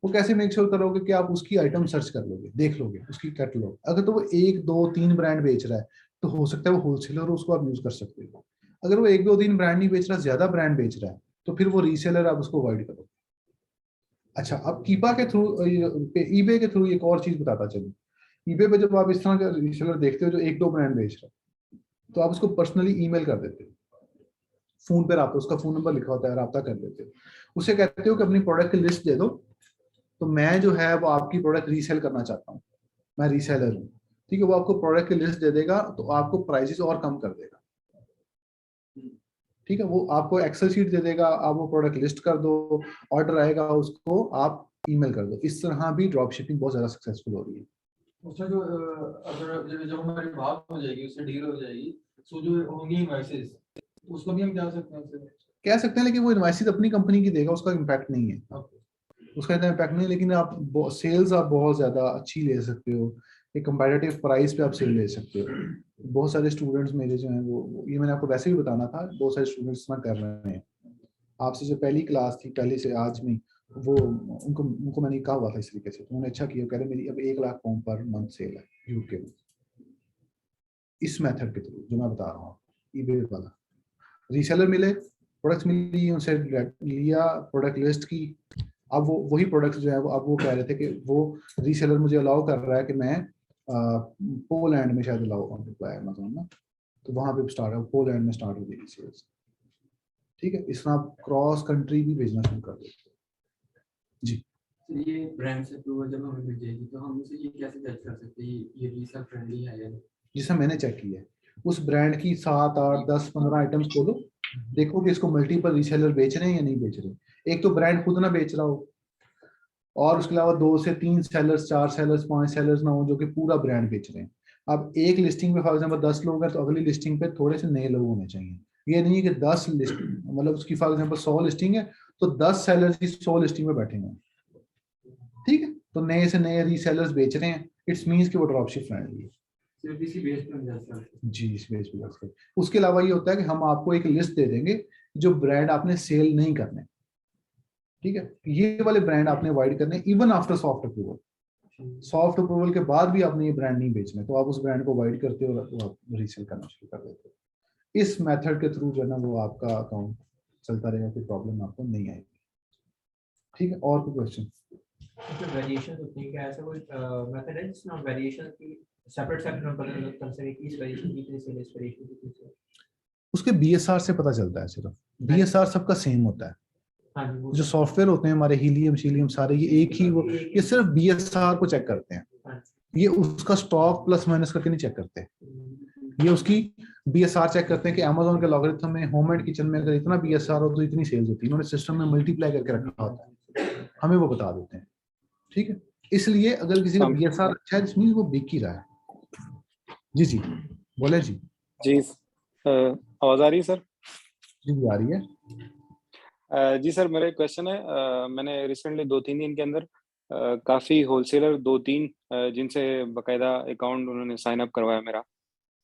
वो कैसे मेक श्योर करोगे कि आप उसकी आइटम सर्च कर लोगे, देख लोगे उसकी कैटलॉग, अगर तो वो 1, 2, 3 ब्रांड बेच रहा है तो हो सकता है वो होलसेलर, उसको आप यूज कर सकते हो। अगर वो 1, 2, 3 ब्रांड नहीं बेच रहा, ज्यादा ब्रांड बेच रहा है, तो फिर वो रीसेलर, आप उसको अवॉइड करोगे। अच्छा, अब कीपा के थ्रू, ईबे के थ्रू एक और चीज बताता चलूं, ईबे पे जब आप इस तरह का रीसेलर देखते हो जो 1, 2 ब्रांड बेच रहा है, तो आप उसको पर्सनली ईमेल कर देते हो, फोन पे रहा, उसका फोन नंबर लिखा होता है, रब्ता कर लेते हो। उसे कहते हो कि अपनी प्रोडक्ट की लिस्ट दे दो, तो मैं जो है वो आपकी प्रोडक्ट रीसेल करना चाहता हूँ, मैं रीसेलर हूँ, ठीक है। वो आपको प्रोडक्ट की लिस्ट दे देगा, तो आपको प्राइसेस और कम कर देगा, ठीक है। वो आपको एक्सेल शीट दे देगा, आप वो प्रोडक्ट लिस्ट कर दो, ऑर्डर आएगा, उसको आप ईमेल कर दो। इस तरह भी ड्रॉप शिपिंग बहुत ज्यादा सक्सेसफुल हो रही है। उसमें जो अगर जब हमारी बात हो जाएगी, उससे डील हो जाएगी, तो जो होंगी इनवॉइसेस, उसको भी हम क्या सकते हैं, उससे कह सकते हैं, लेकिन वो इनवॉइसेस अपनी कंपनी की देगा, उसका इम्पैक्ट नहीं है, उसका इतना इम्पैक्ट नहीं है। लेकिन आप सेल्स आप बहुत ज्यादा अच्छी ले सकते हो, एक कंपैरेटिव प्राइस पे आप सेल ले सकते हो। बहुत सारे स्टूडेंट्स मेरे जो हैं वो ये मैंने आपको वैसे भी बताना था, बहुत सारे स्टूडेंट्स ना कर रहे हैं। आपसे जो पहली क्लास थी, पहले से आज में, वो उनको मैंने कहा हुआ था इस तरीके से, उन्होंने अच्छा किया, कह रहे मेरी अब 1 lakh pound per month sale है यूके में, इस मेथड के थ्रू जो मैं बता रहा हूँ, ईबे वाला। रीसेलर मिले, प्रोडक्ट्स मिली, उनसे लिया, प्रोडक्ट लिस्ट की, अब वो वही प्रोडक्ट्स जो है वो अब वो कह रहे थे कि वो रीसेलर मुझे अलाउ कर रहा है कि मैं पोलैंड में शायद अलाउ हुआ है अमेज़न ना, तो वहाँ पे स्टार्ट है, पोलैंड में स्टार्ट हो गई सेल्स, ठीक है। इस तरह आप क्रॉस कंट्री भी भेजना शुरू कर देते हो जी। ये ब्रांड से अप्रूवल जब हमें मिल जाएगी, तो हम उसे ये कैसे जज कर सकते हैं ये रीसेल फ्रेंडली है या नहीं? जिसे मैंने चेक किया है, उस ब्रांड की 7, 8, 10, 15 आइटम्स खोलो, देखो कि इसको मल्टीपल रीसेलर बेच रहे हैं या नहीं बेच रहे। एक तो ब्रांड खुद ना बेच रहा हो, और उसके अलावा 2 से 3 सेलर्स, 4 सेलर्स, 5 सेलर्स ना हो जो कि पूरा ब्रांड बेच रहे हैं। अब एक लिस्टिंग पे फॉर एग्जांपल 10 लोग हैं, तो अगली लिस्टिंग पे थोड़े से नए लोग होने चाहिए। ये नहीं है कि 10 लिस्टिंग, मतलब उसकी फॉर एग्जांपल 100 लिस्टिंग है, तो 10 सेलर्स ही 100 लिस्टिंग में बैठे हैं, ठीक है। तो नए से नए रीसेलर्स बेच रहे हैं, इट्स मींस कि वो ड्रॉपशिप फ्रेंडली है। सिर्फ इसी बेस पे हम जज कर सकते जी, इस बेस पे जज करें। उसके अलावा ये होता है कि हम आपको एक लिस्ट दे देंगे जो ब्रांड आपने सेल नहीं करने, ठीक है। ये वाले ब्रांड आपने अवॉइड करने, even after soft approval. Soft approval के बाद भी आपने ये ब्रांड नहीं बेचना, तो आप उस ब्रांड को अवॉइड करते हो और आप रीसेल करना शुरू कर देते हो। इस मेथड के थ्रू जो है ना वो आपका अकाउंट चलता रहेगा, कोई प्रॉब्लम आपको नहीं आएगी, ठीक है। और कोई क्वेश्चन? इसमें वेरिएशन होती है क्या, ऐसा कोई मेथड है जिसमें आप वेरिएशन की सेपरेट सेपरेट कर सकें कि इस वेरिएशन की कितनी सेल, इस वेरिएशन की कितनी सेल? उसके बीएसआर से पता चलता है, सिर्फ बीएसआर सबका सेम होता है। हाँ जी, वो जो सॉफ्टवेयर होते हैं हमारे हीलियम शीलियम सारे ये एक ही, वो ये सिर्फ बीएसआर को चेक करते हैं, ये उसका स्टॉक प्लस माइनस करके नहीं चेक करते। ये उसकी बीएसआर चेक करते हैं कि अमेज़न के लॉगरिथम में होम एंड किचन में अगर इतना बीएसआर हो तो इतनी सेल्स होती है, इन्होंने सिस्टम में मल्टीप्लाई करके रखा होता है, हमें वो बता देते हैं, ठीक है। इसलिए अगर किसी का बीएसआर अच्छा है, इसमें वो बिक ही रहा है। जी जी बोले जी। जी आवाज आ रही है सर? जी आ रही है। जी सर, मेरा एक क्वेश्चन है। मैंने रिसेंटली 2-3 दिन के अंदर काफ़ी होलसेलर 2-3 जिनसे बाकायदा अकाउंट उन्होंने साइन अप करवाया मेरा,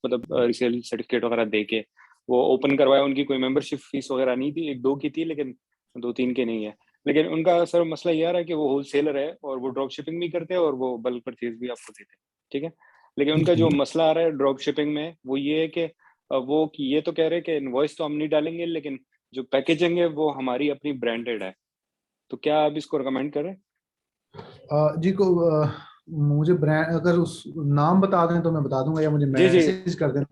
मतलब रिसेल सर्टिफिकेट वगैरह दे के वो ओपन करवाया। उनकी कोई मेंबरशिप फीस वगैरह नहीं थी, 1-2 की थी, लेकिन 2-3 के नहीं है। लेकिन उनका सर मसला ये आ रहा है कि वो होलसेलर है और वो ड्रॉप शिपिंग भी करते हैं और वो बल्क परचेज भी आपको देते हैं, ठीक है। लेकिन उनका जो मसला आ रहा है ड्रॉप शिपिंग में वो ये है कि वो ये तो कह रहे हैं कि इनवॉइस तो हम नहीं डालेंगे, लेकिन जो पैकेजिंग है वो हमारी अपनी ब्रांडेड है। तो क्या आप इसको रिकमेंड करें? जी को मुझे ब्रांड अगर उस नाम बता दें तो मैं बता दूंगा, या मुझे मैसेज कर दें।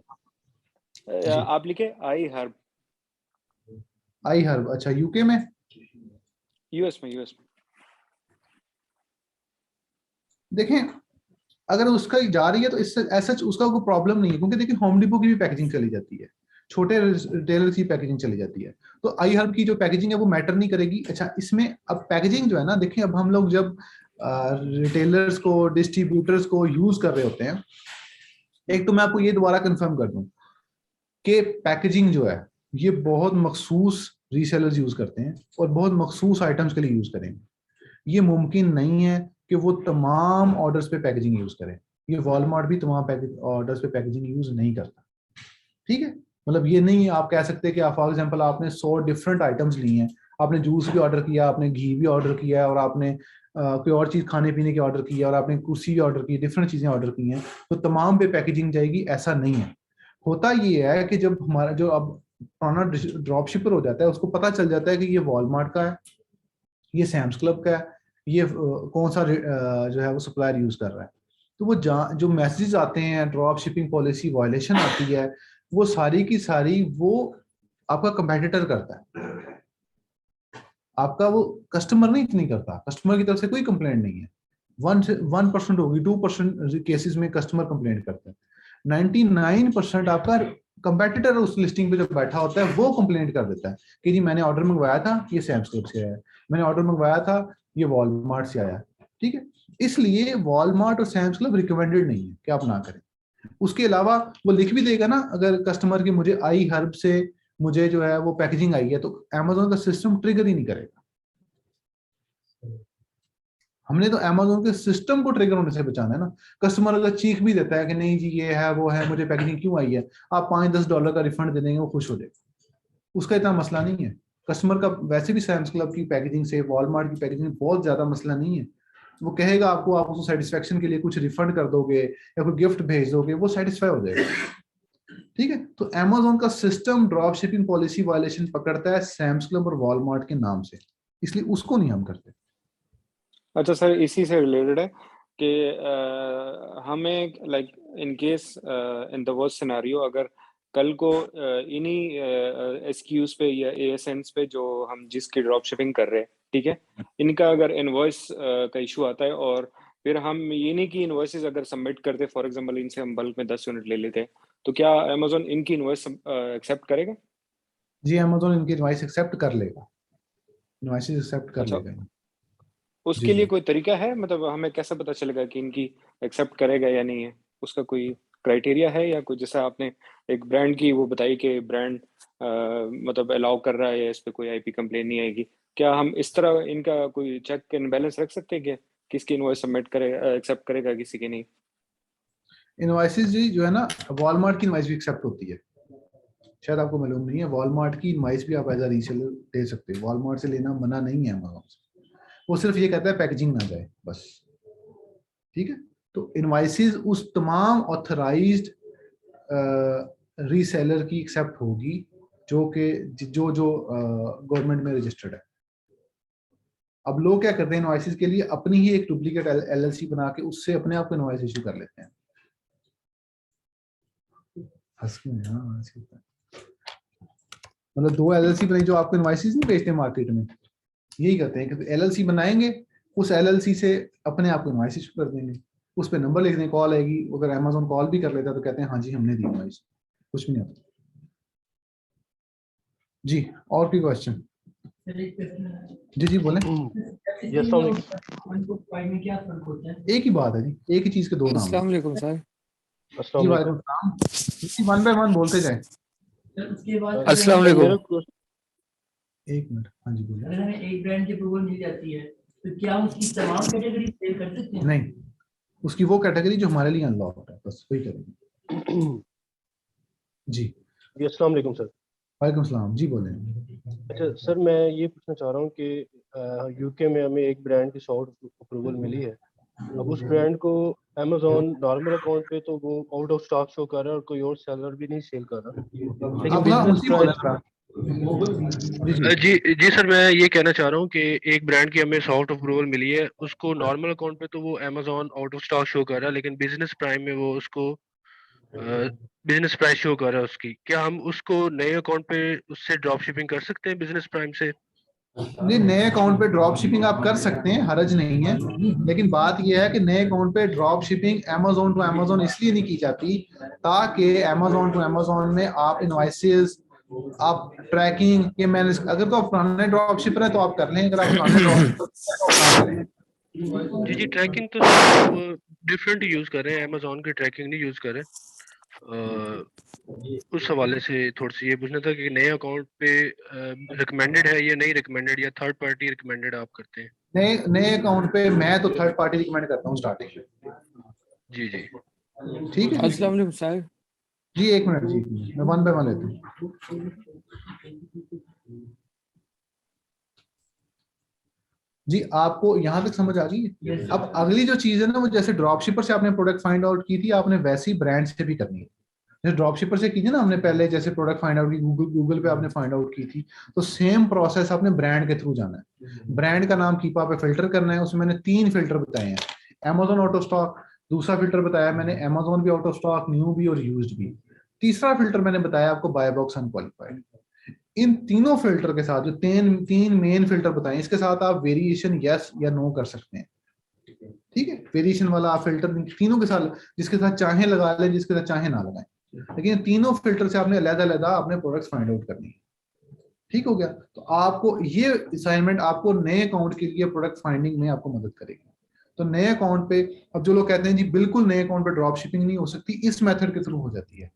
आप लिखे आई हर्ब। आई हर्ब, अच्छा। यूके में? यूएस में। देखें, अगर उसका जा रही है तो इससे ऐसा उसका कोई प्रॉब्लम नहीं है, क्योंकि देखिए होम डिपो की भी पैकेजिंग चली जाती है, छोटे रिटेलर की पैकेजिंग चली जाती है, तो आई हर्ब की जो पैकेजिंग है वो मैटर नहीं करेगी। अच्छा, इसमें अब पैकेजिंग जो है ना, देखिए अब हम लोग जब रिटेलर्स को, डिस्ट्रीब्यूटर्स को यूज कर रहे होते हैं, एक तो मैं आपको ये दोबारा कंफर्म कर दूं कि पैकेजिंग जो है ये बहुत मखसूस रीसेलर्स यूज करते हैं और बहुत मखसूस आइटम्स के लिए यूज करेंगे। ये मुमकिन नहीं है कि वो तमाम ऑर्डर्स पे पैकेजिंग यूज करें। ये वॉलमार्ट भी तमाम ऑर्डर्स पे पैकेजिंग यूज नहीं करता, ठीक है। मतलब ये नहीं आप कह सकते कि फॉर एग्जांपल आपने 100 डिफरेंट आइटम्स ली हैं, आपने जूस भी ऑर्डर किया, आपने घी भी ऑर्डर किया है, और आपने कोई और चीज खाने पीने की ऑर्डर की है, और आपने कुर्सी भी ऑर्डर की, डिफरेंट चीजें ऑर्डर की हैं, तो तमाम पे पैकेजिंग जाएगी, ऐसा नहीं है। होता ये है कि जब हमारा जो अब पुराना ड्रॉप शिपर हो जाता है, उसको पता चल जाता है कि ये वॉलमार्ट का है, ये सैम्स क्लब का है, ये कौन सा जो है वो सप्लायर यूज कर रहा है, तो वो जो मैसेजेस आते हैं, ड्रॉप शिपिंग पॉलिसी वायलेशन आती है, वो सारी की सारी वो आपका कंपेटिटर करता है, आपका वो कस्टमर नहीं करता। कस्टमर की तरफ से कोई कंप्लेंट नहीं है। 1% होगी, 2% केसेस में कस्टमर कंप्लेंट करते हैं। 99% आपका कंपेटिटर उस लिस्टिंग पे जो बैठा होता है वो कंप्लेंट कर देता है कि जी मैंने ऑर्डर मंगवाया था, ये सैम्स क्लब से आया है, मैंने ऑर्डर मंगवाया था, ये वॉलमार्ट से आया। ठीक है, इसलिए वॉलमार्ट और सैम्स क्लब रिकमेंडेड नहीं है कि आप ना करें। उसके अलावा वो लिख भी देगा ना, अगर कस्टमर की मुझे आई हर्ब से मुझे जो है वो पैकेजिंग आई है, तो अमेजोन का सिस्टम ट्रिगर ही नहीं करेगा। हमने तो अमेजोन के सिस्टम को ट्रिगर होने से बचाना है ना। कस्टमर अगर चीख भी देता है कि नहीं जी ये है वो है, मुझे पैकेजिंग क्यों आई है, आप $5-10 का रिफंड दे देंगे, वो खुश हो जाएगा, उसका इतना मसला नहीं है। कस्टमर का वैसे भी सैम्स क्लब की पैकेजिंग से वॉलमार्ट की पैकेजिंग बहुत ज्यादा मसला नहीं है। वो कहेगा आपको, आप उसको सेटिस्फेक्शन के लिए कुछ रिफंड कर दोगे या कोई गिफ्ट भेज दोगे, वो सेटिस्फाई हो जाएगा। ठीक है, तो अमेजोन का system drop shipping policy violation पकड़ता है सैम्स क्लब और वॉलमार्ट के नाम से, इसलिए उसको नहीं हम करते। अच्छा सर, इसी से रिलेटेड है कि हमें like in case in the worst scenario, अगर कल को इन्हीं एसक्यूज पे या एएसएन्स पे जो हम जिसकी ड्रॉप शिपिंग कर रहे हैं, ठीक है, इनका अगर इनवॉइस का इशू आता है और फिर हम इन्हीं की इनवॉइसेस अगर सबमिट करते, फॉर एग्जांपल इनसे हम बल्क में 10 यूनिट ले लेते, तो क्या अमेजोन इनकी इनवॉइस एक्सेप्ट करेगा? जी अमेजोन इनकी इनवॉइस एक्सेप्ट कर लेगा, इनवॉइस एक्सेप्ट कर अच्छा, लेगा। उसके लिए कोई तरीका है? मतलब हमें कैसे पता चलेगा कि इनकी एक्सेप्ट करेगा या नहीं है? उसका कोई क्राइटेरिया है या कोई, जैसा आपने एक ब्रांड की वो बताई कि ब्रांड मतलब अलाउ कर रहा है, इस पे कोई आईपी कंप्लेन नहीं आएगी, क्या हम इस तरह इनका कोई चेक एंड बैलेंस रख सकते हैं कि किसकी इनवॉइस सबमिट करेगा, एक्सेप्ट करेगा, किसी की नहीं? इनवॉइसेस जी जो है ना, वॉलमार्ट की इनवॉइस भी एक्सेप्ट होती है, शायद आपको मालूम नहीं है। वॉलमार्ट की इनवॉइस भी आप एज अ रीसेलर दे सकते हो, वॉलमार्ट से लेना मना नहीं है अमेज़न से। वो सिर्फ ये कहता है पैकेजिंग ना जाए बस। ठीक है, तो इनवॉइसेस उस तमाम ऑथराइज्ड रीसेलर की एक्सेप्ट होगी जो कि जो जो गवर्नमेंट में रजिस्टर्ड है। अब लोग क्या करते हैं, इनवॉइसेस के लिए अपनी ही एक डुप्लीकेट एलएलसी बना के उससे अपने आप को इनवॉइस इशू कर लेते हैं। मतलब 2 एलएलसी बनाई जो आपको इनवॉइसेस नहीं बेचते मार्केट में, यही करते हैं कि एलएलसी बनाएंगे, उस एलएलसी से अपने आप को इनवॉइस इशू कर देंगे, उस पर नंबर लिख दें, कॉल आएगी, अगर अमेज़न कॉल भी कर लेता तो कहते हैं हाँ जी हमने दी इनवॉइस, कुछ भी नहीं होता। जी और कोई क्वेश्चन? जी जी बोलें। एक ही बात है जी, एक ही चीज के दो नाम। अस्सलाम वालेकुम सर। जी वालेकुम सलाम। वन बाय वन बोलते जाएं। अस्सलाम वालेकुम। एक मिनट, हाँ जी बोलिए। अगर हमें एक ब्रांड की अप्रूवल मिल जाती है तो क्या हम उसकी तमाम कैटेगरी सेल कर सकते हैं? नहीं, उसकी वो कैटेगरी जो हमारे लिए अनलॉक है बस वही करेंगे। जी अस्सलाम वालेकुम सर। वालेकुम सलाम, जी बोलें। अच्छा सर, मैं ये पूछना चाह रहा हूँ कि यूके में हमें एक ब्रांड की सॉफ्ट अप्रूवल मिली है, अब उस ब्रांड को अमेज़न नॉर्मल अकाउंट पे तो वो आउट ऑफ स्टॉक शो कर रहा है और कोई और सेलर भी नहीं सेल कर रहा, लेकिन बिजनेस जी सर, मैं ये कहना चाह रहा हूँ कि एक ब्रांड की हमें सॉफ्ट अप्रूवल मिली है, उसको नॉर्मल अकाउंट पे तो वो Amazon out of stock show कर रहा है, लेकिन बिजनेस प्राइम में वो उसको बिजनेस प्राइस शो कर रहा है उसकी, क्या हम उसको नए अकाउंट पे उससे ड्रॉप शिपिंग कर सकते हैं बिजनेस प्राइम से? नहीं, नए अकाउंट पे ड्रॉप शिपिंग आप कर सकते हैं, हरज नहीं है, लेकिन बात यह है कि नए अकाउंट पे drop shipping Amazon to Amazon इसलिए नहीं की जाती ताकि अमेज़न टू अमेज़न में आप इनवॉइसेस, आप ट्रैकिंग के मैंने, अगर तो आप पुराने ड्रॉप शिपर है तो आप कर लें, अगर आप पुराने ड्रॉप जी ट्रैकिंग तो डिफरेंट यूज कर रहे हैं, अमेज़न की ट्रैकिंग नहीं यूज कर रहे। उस हवाले से थोड़ा सा ये पूछना था कि नए अकाउंट पे रिकमेंडेड है या नहीं रिकमेंडेड, या थर्ड पार्टी रिकमेंडेड आप करते हैं? नए अकाउंट पे मैं तो थर्ड पार्टी रिकमेंड करता हूँ स्टार्टिंग में। जी जी ठीक है। अस्सलाम वालेकुम सर। जी एक मिनट जी, मैं वन बाय वन लेता हूँ। जी आपको यहाँ तक समझ आ गई? अब अगली जो चीज है ना, वो जैसे ड्रॉप शिपर से आपने प्रोडक्ट फाइंड आउट की थी, आपने वैसी ब्रांड से भी करनी है। जैसे ड्रॉप शिपर से कीजिए ना हमने पहले, जैसे प्रोडक्ट फाइंड आउट की गूगल पे आपने फाइंड आउट की थी, तो सेम प्रोसेस आपने ब्रांड के थ्रू जाना है। ब्रांड का नाम कीपा पे फिल्टर करना है, उसमें मैंने 3 फिल्टर बताए हैं, अमेज़न आउट ऑफ स्टॉक, दूसरा फिल्टर बताया मैंने अमेज़न भी आउट ऑफ स्टॉक, न्यू भी और यूज्ड भी, तीसरा फिल्टर मैंने बताया आपको बाय बॉक्स अनक्वालिफाइड। इन तीनों फिल्टर के साथ, जो तीन मेन फिल्टर बताएं, इसके साथ आप वेरिएशन यस या नो कर सकते हैं। ठीक है, वेरिएशन वाला आप फिल्टर तीनों के साथ, जिसके साथ चाहे लगा लें, जिसके साथ चाहे ना लगाएं, लेकिन तीनों फिल्टर से आपने अलग-अलग अपने प्रोडक्ट्स फाइंड आउट करनी है। ठीक हो गया? तो आपको ये असाइनमेंट आपको नए अकाउंट के लिए प्रोडक्ट फाइंडिंग में आपको मदद करेगी। तो नए अकाउंट पे, अब जो लोग कहते हैं जी बिल्कुल नए अकाउंट पे ड्रॉप शिपिंग नहीं हो सकती, इस मेथड के थ्रू हो जाती है।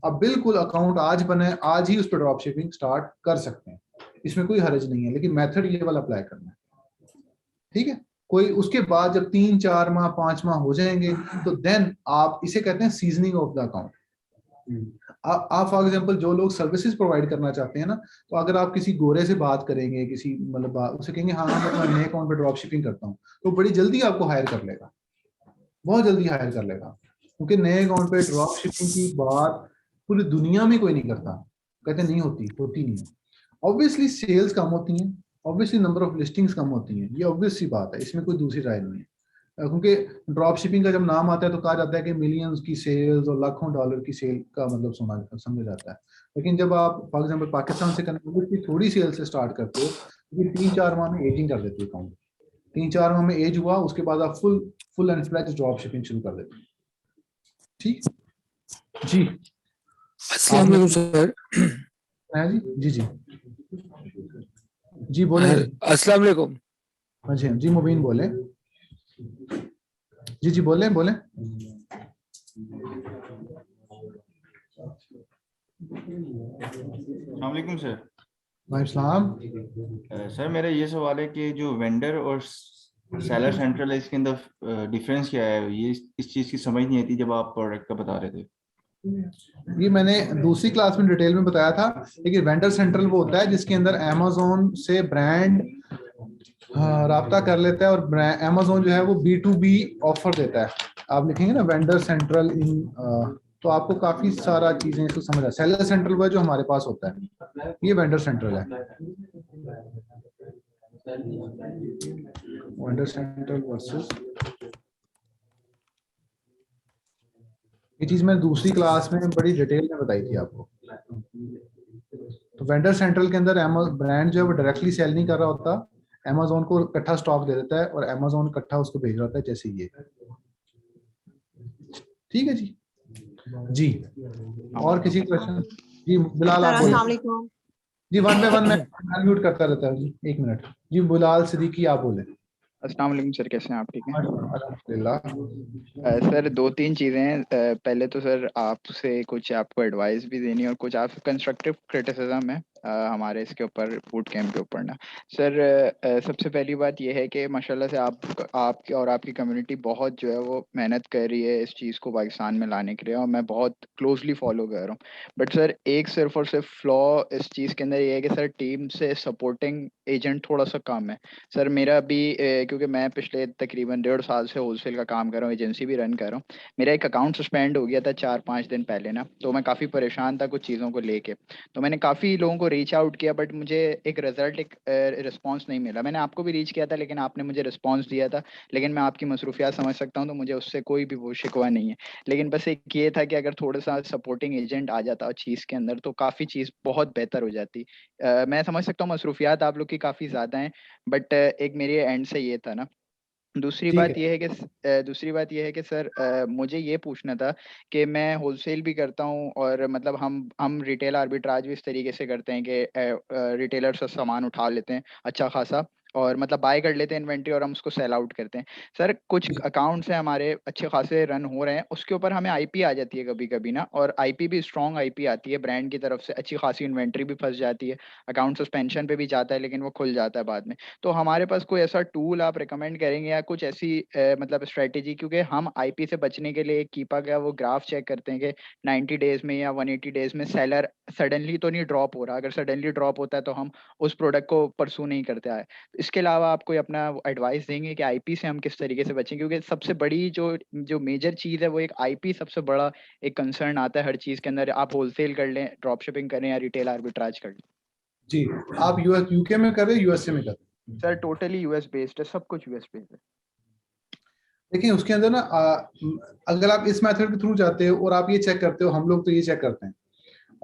अब बिल्कुल अकाउंट आज बने, आज ही उस पर ड्रॉप शिपिंग स्टार्ट कर सकते हैं, इसमें कोई हर्ज नहीं है, लेकिन मेथड ये वाला अप्लाई करना है। ठीक है, कोई उसके बाद जब 3-4 माह 5 माह हो जाएंगे तो देन आप इसे कहते हैं सीजनिंग ऑफ द अकाउंट। आप फॉर एग्जांपल जो लोग सर्विसेज प्रोवाइड करना चाहते हैं ना, तो अगर आप किसी गोरे से बात करेंगे, किसी मतलब उसे कहेंगे हाँ मैं अपना नए अकाउंट पे ड्रॉप शिपिंग करता हूँ, तो बड़ी जल्दी आपको हायर कर लेगा, बहुत जल्दी हायर कर लेगा, क्योंकि नए अकाउंट पे ड्रॉप शिपिंग की बात पूरी दुनिया में कोई नहीं करता, कहते नहीं होती नहीं है। ऑब्वियसली सेल्स कम होती हैं, ऑब्वियसली नंबर ऑफ लिस्टिंग्स कम होती हैं, ये ऑब्वियस सी बात है, इसमें कोई दूसरी राय नहीं है। क्योंकि ड्रॉप शिपिंग का जब नाम आता है तो कहा जाता है कि मिलियंस की सेल्स और लाखों डॉलर की सेल का मतलब समझा जाता है। लेकिन जब आप फॉर एग्जांपल पाकिस्तान से करने थोड़ी सेल से स्टार्ट करते हो, तो 3-4 माह में एजिंग कर देते हो अकाउंट, 3-4 माह में एज हुआ, उसके बाद आप full and fledge drop shipping शुरू कर देते हो। ठीक जी, अस्सलाम वालेकुम सर। है जी जी जी बोले। अस्सलाम वालेकुम। हाँ जी मुबीन बोले। जी बोले। अस्सलामुअलैकुम सर। वालेकुम। सर मेरा ये सवाल है कि जो वेंडर और सेलर सेंट्रल है, इसके अंदर डिफरेंस क्या है? ये इस चीज़ की समझ नहीं आती जब आप प्रोडक्ट का बता रहे थे। ये मैंने दूसरी क्लास में डिटेल में बताया था, लेकिन वेंडर सेंट्रल वो होता है जिसके अंदर अमेज़न से ब्रांड राब्ता कर लेता है, और अमेज़न जो है वो B2B ऑफर देता है। आप लिखेंगे ना वेंडर सेंट्रल इन, तो आपको काफी सारा चीजें इसको समझ आ। सेलर सेंट्रल वो जो हमारे पास होता है, ये वेंडर सेंट्रल है। वेंडर सेंट्रल वर्सेस, ये चीज मैं दूसरी क्लास में बड़ी डिटेल में बताई थी आपको। तो वेंडर सेंट्रल के अंदर ब्रांड जो है वो डायरेक्टली सेल नहीं कर रहा होता, अमेज़न को इकट्ठा स्टॉक दे देता है और अमेज़न इकट्ठा उसको भेज रहा होता है, जैसे ये। ठीक है जी। और किसी क्वेश्चन? जी बिलाल आप बोले। जी 1 बाय 1 मैं अनम्यूट करता रहता हूँ जी, 1 मिनट। जी बिलाल सिद्दीकी आप बोले। अस्सलाम वालेकुम सर, कैसे हैं आप? ठीक हैं अल्हम्दुलिल्लाह। सर 2-3 चीज़ें हैं। पहले तो सर आपसे कुछ आपको एडवाइस भी देनी है और कुछ आप कंस्ट्रक्टिव क्रिटिसिज्म है हमारे इसके ऊपर, फूड कैंप के ऊपर ना सर। सबसे पहली बात ये है कि माशाल्लाह से आपकी और आपकी कम्युनिटी बहुत जो है वो मेहनत कर रही है इस चीज़ को पाकिस्तान में लाने के लिए, और मैं बहुत क्लोजली फॉलो कर रहा हूँ। बट सर एक सिर्फ और सिर्फ फ्लॉ इस चीज़ के अंदर ये है कि सर टीम से सपोर्टिंग एजेंट थोड़ा सा कम है सर। मेरा भी क्योंकि मैं पिछले तकरीबन 1.5 साल से होलसेल का काम कर रहा हूँ, एजेंसी भी रन कर रहा हूँ। मेरा एक अकाउंट सस्पेंड हो गया था 4-5 दिन पहले ना, तो मैं काफ़ी परेशान था कुछ चीज़ों को लेके। तो मैंने काफ़ी लोगों को रीच आउट किया, बट मुझे एक रिस्पॉन्स नहीं मिला। मैंने आपको भी रीच किया था, लेकिन आपने मुझे रिस्पॉन्स दिया था। लेकिन मैं आपकी मसरूफियात समझ सकता हूँ, तो मुझे उससे कोई भी वो शिकवा नहीं है। लेकिन बस एक ये था कि अगर थोड़ा सा सपोर्टिंग एजेंट आ जाता चीज़ के अंदर, तो काफ़ी चीज़ बहुत बेहतर हो जाती। मैं समझ सकता हूँ मसरूफियात आप लोग की काफ़ी ज़्यादा हैं, बट एक मेरे एंड से ये था ना। दूसरी बात यह है कि सर मुझे ये पूछना था कि मैं होलसेल भी करता हूँ, और मतलब हम रिटेल आर्बिट्राज भी इस तरीके से करते हैं कि रिटेलर से सामान उठा लेते हैं अच्छा खासा, और मतलब बाय कर लेते हैं इन्वेंट्री, और हम उसको सेल आउट करते हैं। सर कुछ अकाउंट्स हैं हमारे अच्छे खासे रन हो रहे हैं, उसके ऊपर हमें आईपी आ जाती है कभी कभी ना, और आईपी भी स्ट्रॉन्ग आईपी आती है ब्रांड की तरफ से, अच्छी खासी इन्वेंट्री भी फंस जाती है, अकाउंट सस्पेंशन पे भी जाता है, लेकिन वो खुल जाता है बाद में। तो हमारे पास कोई ऐसा टूल आप रिकमेंड करेंगे या कुछ ऐसी मतलब स्ट्रेटेजी? क्योंकि हम आईपी से बचने के लिए कीपा का वो ग्राफ चेक करते हैं कि 90 डेज में या 180 डेज में सेलर सडनली तो नहीं ड्रॉप हो रहा। अगर सडनली ड्रॉप होता है तो हम उस प्रोडक्ट को परसू नहीं करते आए। इसके अलावा आप कोई अपना एडवाइस देंगे कि आईपी से हम किस तरीके से बचें? क्योंकि सबसे बड़ी जो मेजर चीज़ है वो एक आईपी सबसे बड़ा एक कंसर्न आता है हर चीज़ के अंदर। आप होलसेल कर लें, ड्रॉप शिपिंग करें या रिटेल आर्बिट्राज कर लें। जी आप यूके में कर रहे हैं, यूएसए में कर रहे हैं? सर टोटली यूएस बेस्ड है, सब कुछ यूएस बेस्ड है। देखिए उसके अंदर ना अगर आप इस मेथड के थ्रू जाते हो और आप ये चेक करते हो, हम लोग तो ये चेक करते हैं,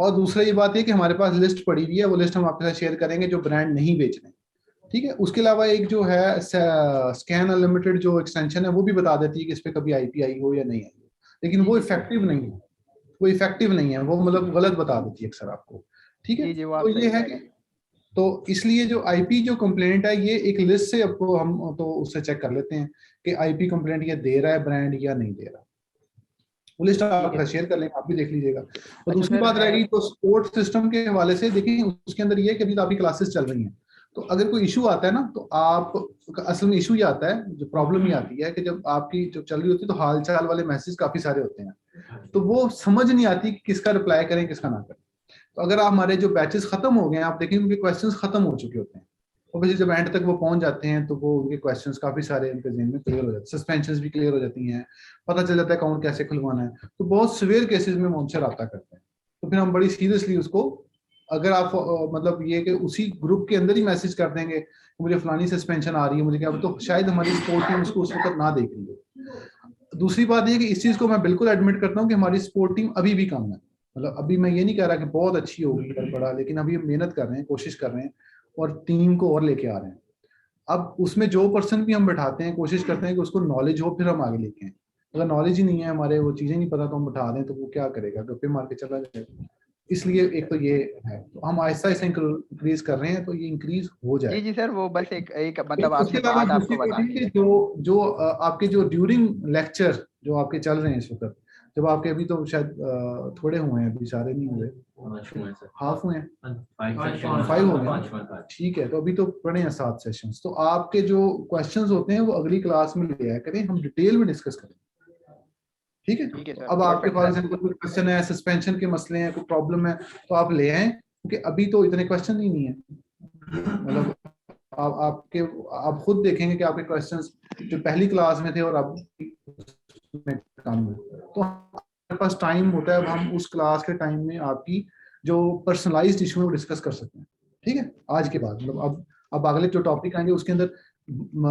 और दूसरा ये बात है कि हमारे पास लिस्ट पड़ी हुई है, वो लिस्ट हम आपके साथ शेयर करेंगे जो ब्रांड नहीं बेच रहे हैं, ठीक है। उसके अलावा एक जो है स्कैन अनलिमिटेड जो एक्सटेंशन है वो भी बता देती है कि इस पे कभी आईपी आई हो या नहीं आई हो, लेकिन वो इफेक्टिव नहीं है, वो इफेक्टिव नहीं है, वो मतलब गलत बता देती है अक्सर आपको, ठीक है। जी वो आप तो सही ये कह है रहे कि हैं। तो इसलिए जो आईपी जो कंप्लेंट है ये एक लिस्ट से आपको हम तो उससे चेक कर लेते हैं कि आईपी कंप्लेंट ये दे रहा है ब्रांड या नहीं दे रहा, वो लिस्ट आप शेयर कर लेंगे, आप भी देख लीजिएगा। और दूसरी बात रह गई तो सपोर्ट सिस्टम के हवाले से, देखिए उसके अंदर ये है कि अभी तो आपकी क्लासेस चल रही हैं, तो अगर कोई इशू आता है ना तो आप असल में इशू ये आता है, जो प्रॉब्लम ये आती है कि जब आपकी जब चल रही होती है तो हाल चाल वाले मैसेज काफी सारे होते हैं, तो वो समझ नहीं आती कि किसका रिप्लाई करें किसका ना करें। तो अगर आप हमारे जो बैचेस खत्म हो गए हैं, आप देखेंगे उनके क्वेश्चंस खत्म हो चुके होते हैं, और फिर जब एंड तक वो पहुंच जाते हैं तो वो उनके क्वेश्चंस काफी सारे उनके ज़हन में क्लियर हो जाते हैं, सस्पेंशंस भी क्लियर हो जाती हैं, पता चल जाता है अकाउंट कैसे खुलवाना है। तो बहुत सिवियर केसेस में वो हमसे रब्ता करते हैं, तो फिर हम बड़ी सीरियसली उसको, अगर आप मतलब ये कि उसी ग्रुप के अंदर ही मैसेज कर देंगे कि मुझे फलानी सस्पेंशन आ रही है मुझे क्या, तो शायद हमारी सपोर्ट टीम उसको उस वक्त ना देख रही हो। दूसरी बात ये कि इस चीज को मैं बिल्कुल एडमिट करता हूँ कि हमारी सपोर्ट टीम अभी भी कम है, मतलब अभी मैं ये नहीं कह रहा कि बहुत अच्छी होगी बड़ा, लेकिन अभी हम मेहनत कर रहे हैं, कोशिश कर रहे हैं और टीम को और लेके आ रहे हैं। अब उसमें जो पर्सन भी हम बैठाते हैं कोशिश करते हैं कि उसको नॉलेज हो फिर हम आगे लेके आए, अगर नॉलेज ही नहीं है हमारे, वो चीजें नहीं पता तो हम बैठा दें तो वो क्या करेगा, गप्पे मार के चला जाएगा। इसलिए एक तो ये है, तो हम आहिस्ता आहिस्ता इंक्रीज कर रहे हैं, तो ये इंक्रीज हो जाए। जी सर वो बस एक मतलब उसके आपसे अलावा बात दूसरी आपको बात बतानी है है। कि जो आपके जो ड्यूरिंग लेक्चर जो आपके चल रहे हैं इस वक्त, जब आपके अभी तो शायद थोड़े हुए हैं, अभी सारे नहीं हुए, हाफ हुए हैं, 5 हो गए, ठीक है। तो अभी तो पढ़े हैं 7 सेशंस, तो आपके जो क्वेश्चंस होते हैं वो अगली क्लास में ले आया करें, हम डिटेल में डिस्कस करें, ठीक है। ठीक है तो सर, अब आपके perfect पास कोई क्वेश्चन है, सस्पेंशन के मसले हैं, कोई प्रॉब्लम है तो आप ले आए, क्योंकि अभी तो इतने क्वेश्चन ही नहीं है, मतलब आप खुद देखेंगे कि आपके क्वेश्चंस जो पहली क्लास में थे और अब में कम है, तो हमारे पास टाइम होता है, अब हम उस क्लास के टाइम में आपकी जो पर्सनलाइज्ड इशू है वो डिस्कस कर सकते हैं, ठीक है। आज के बाद मतलब अब अगले जो टॉपिक आएंगे उसके अंदर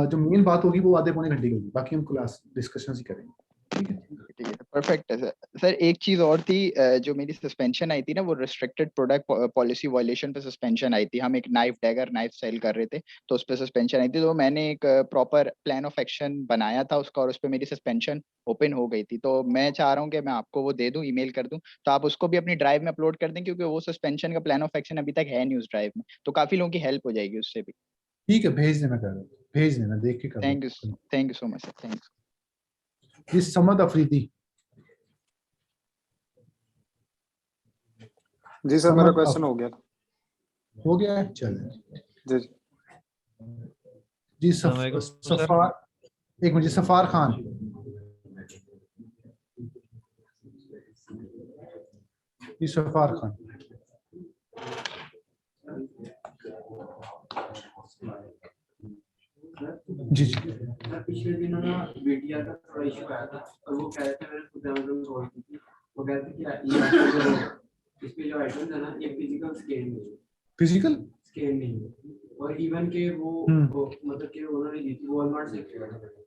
जो मेन बात होगी वो आधे पौने घंटे की होगी, बाकी हम क्लास डिस्कशन ही करेंगे, ठीक है। ठीक है परफेक्ट है सर। सर एक चीज और थी, जो मेरी सस्पेंशन आई थी ना वो रिस्ट्रिक्टेड प्रोडक्ट पॉलिसी वायलेशन पे सस्पेंशन आई थी। हम एक नाइफ डैगर नाइफ सेल कर रहे थे तो उस पर सस्पेंशन आई थी, तो मैंने एक प्रॉपर प्लान ऑफ एक्शन बनाया था उसका, और उस पर मेरी सस्पेंशन ओपन हो गई थी। तो मैं चाह रहा हूँ कि मैं आपको वो दे दूं, ईमेल कर दूं, तो आप उसको भी अपनी ड्राइव में अपलोड कर दें, क्योंकि वो सस्पेंशन का प्लान ऑफ एक्शन अभी तक है नहीं उस ड्राइव में, तो काफी लोगों की हेल्प हो जाएगी उससे भी। ठीक है, भेज देना, कर भेज देना, देख के कर thank you so much sir, thank you. Please Samad Afridi. जी सर मेरा क्वेश्चन हो गया, हो गया है, चलिए जी जी। सफार, एक मिनट, सफार खान, जी सफार खान। जी जी पिछले दिनों ना वीडियो का थोड़ा इशू आया था और वो कह रहे थे, मैंने खुद अमेज़न सॉल्व की थी, वो कह रहे थे कि इसके जो आइटम्स है ना ये फिजिकल स्कैन नहीं है, फिजिकल स्कैन नहीं है, और इवन के वो मतलब कि उन्होंने दी थी वॉलमार्ट से,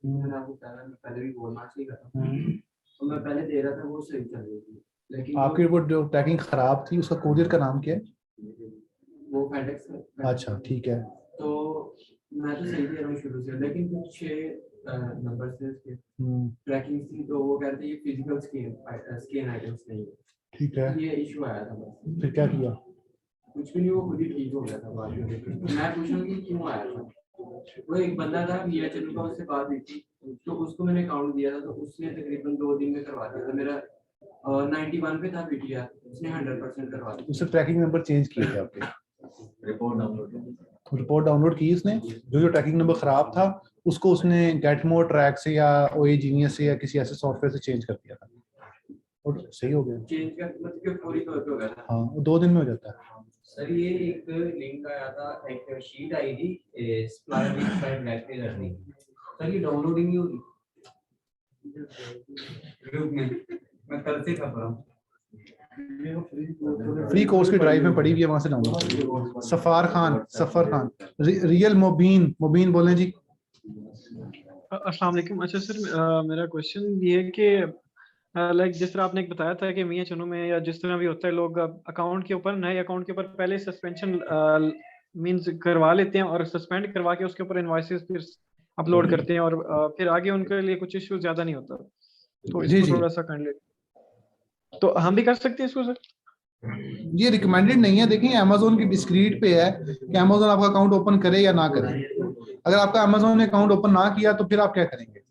मैंने आपको पहले भी वॉलमार्ट से ही करा, तो मैं पहले दे रहा था वो सही चल रही थी, लेकिन आपकी वो जो पैकिंग खराब थी उसका कोरियर का नाम क्या है? वो FedEx। अच्छा ठीक है, तो मैं तो सही दे रहा हूँ शुरू से, लेकिन कुछ 6 नंबर से उसके ट्रैकिंग थी, तो वो कहते हैं ये फिजिकल स्कैन आइटम्स नहीं है, ठीक है। ये इशू आया था बस। फिर क्या किया? कुछ भी नहीं, वो खुद ही ठीक हो गया था बाद में। मैं पूछूंगा कि क्यों आया था, वो एक बंदा था मियां चन्नू का, उससे बात हुई थी, तो उसको मैंने अकाउंट दिया था, तो उसने तकरीबन 2 दिन में करवा दिया था। मेरा 91 पे था पीटीआर, उसने 100% करवा दिया। उससे ट्रैकिंग नंबर चेंज किए थे आपके? रिपोर्ट डाउनलोड की उसने, जो ट्रैकिंग नंबर खराब था उसको उसने गेटमोर ट्रैक से या ओए जीनियस से या किसी ऐसे सॉफ्टवेयर से चेंज कर दिया था और सही हो गया। चेंज कर मतलब पूरी तौर पे हो गया था। हाँ, 2 दिन में हो जाता है। सर ये एक लिंक आया था, एक शीट आई थी स्प्लाइन ब्लैक पे करनी, सर ये डाउनलोडिंग नहीं होगी ग्रुप में, मैं कल से कर रहा हूँ। फ्री कोर्स की ड्राइव में पड़ी हुई है, वहां से डाउनलोड। सफार खान, रियल मुबीन बोलें जी। अस्सलाम वालेकुम। अच्छा सर मेरा क्वेश्चन ये है कि लाइक जिस तरह आपने एक बताया था कि मियां चुनू में या जिस तरह भी होता है, लोग अकाउंट के ऊपर, नए अकाउंट के ऊपर पहले सस्पेंशन मींस करवा लेते हैं और सस्पेंड करवा के उसके ऊपर इनवॉइसेस फिर अपलोड करते हैं और फिर आगे उनके लिए कुछ इश्यू ज्यादा नहीं होता, तो जी इसको जी, थोड़ा सा कर ले। तो हम भी कर सकते हैं इसको सर? ये रिकमेंडेड नहीं है। देखिए अमेजोन की डिस्क्रीट पे है कि अमेजोन आपका अकाउंट ओपन करे या ना करे। अगर आपका अमेजोन ने अकाउंट ओपन ना किया तो फिर आप क्या करेंगे?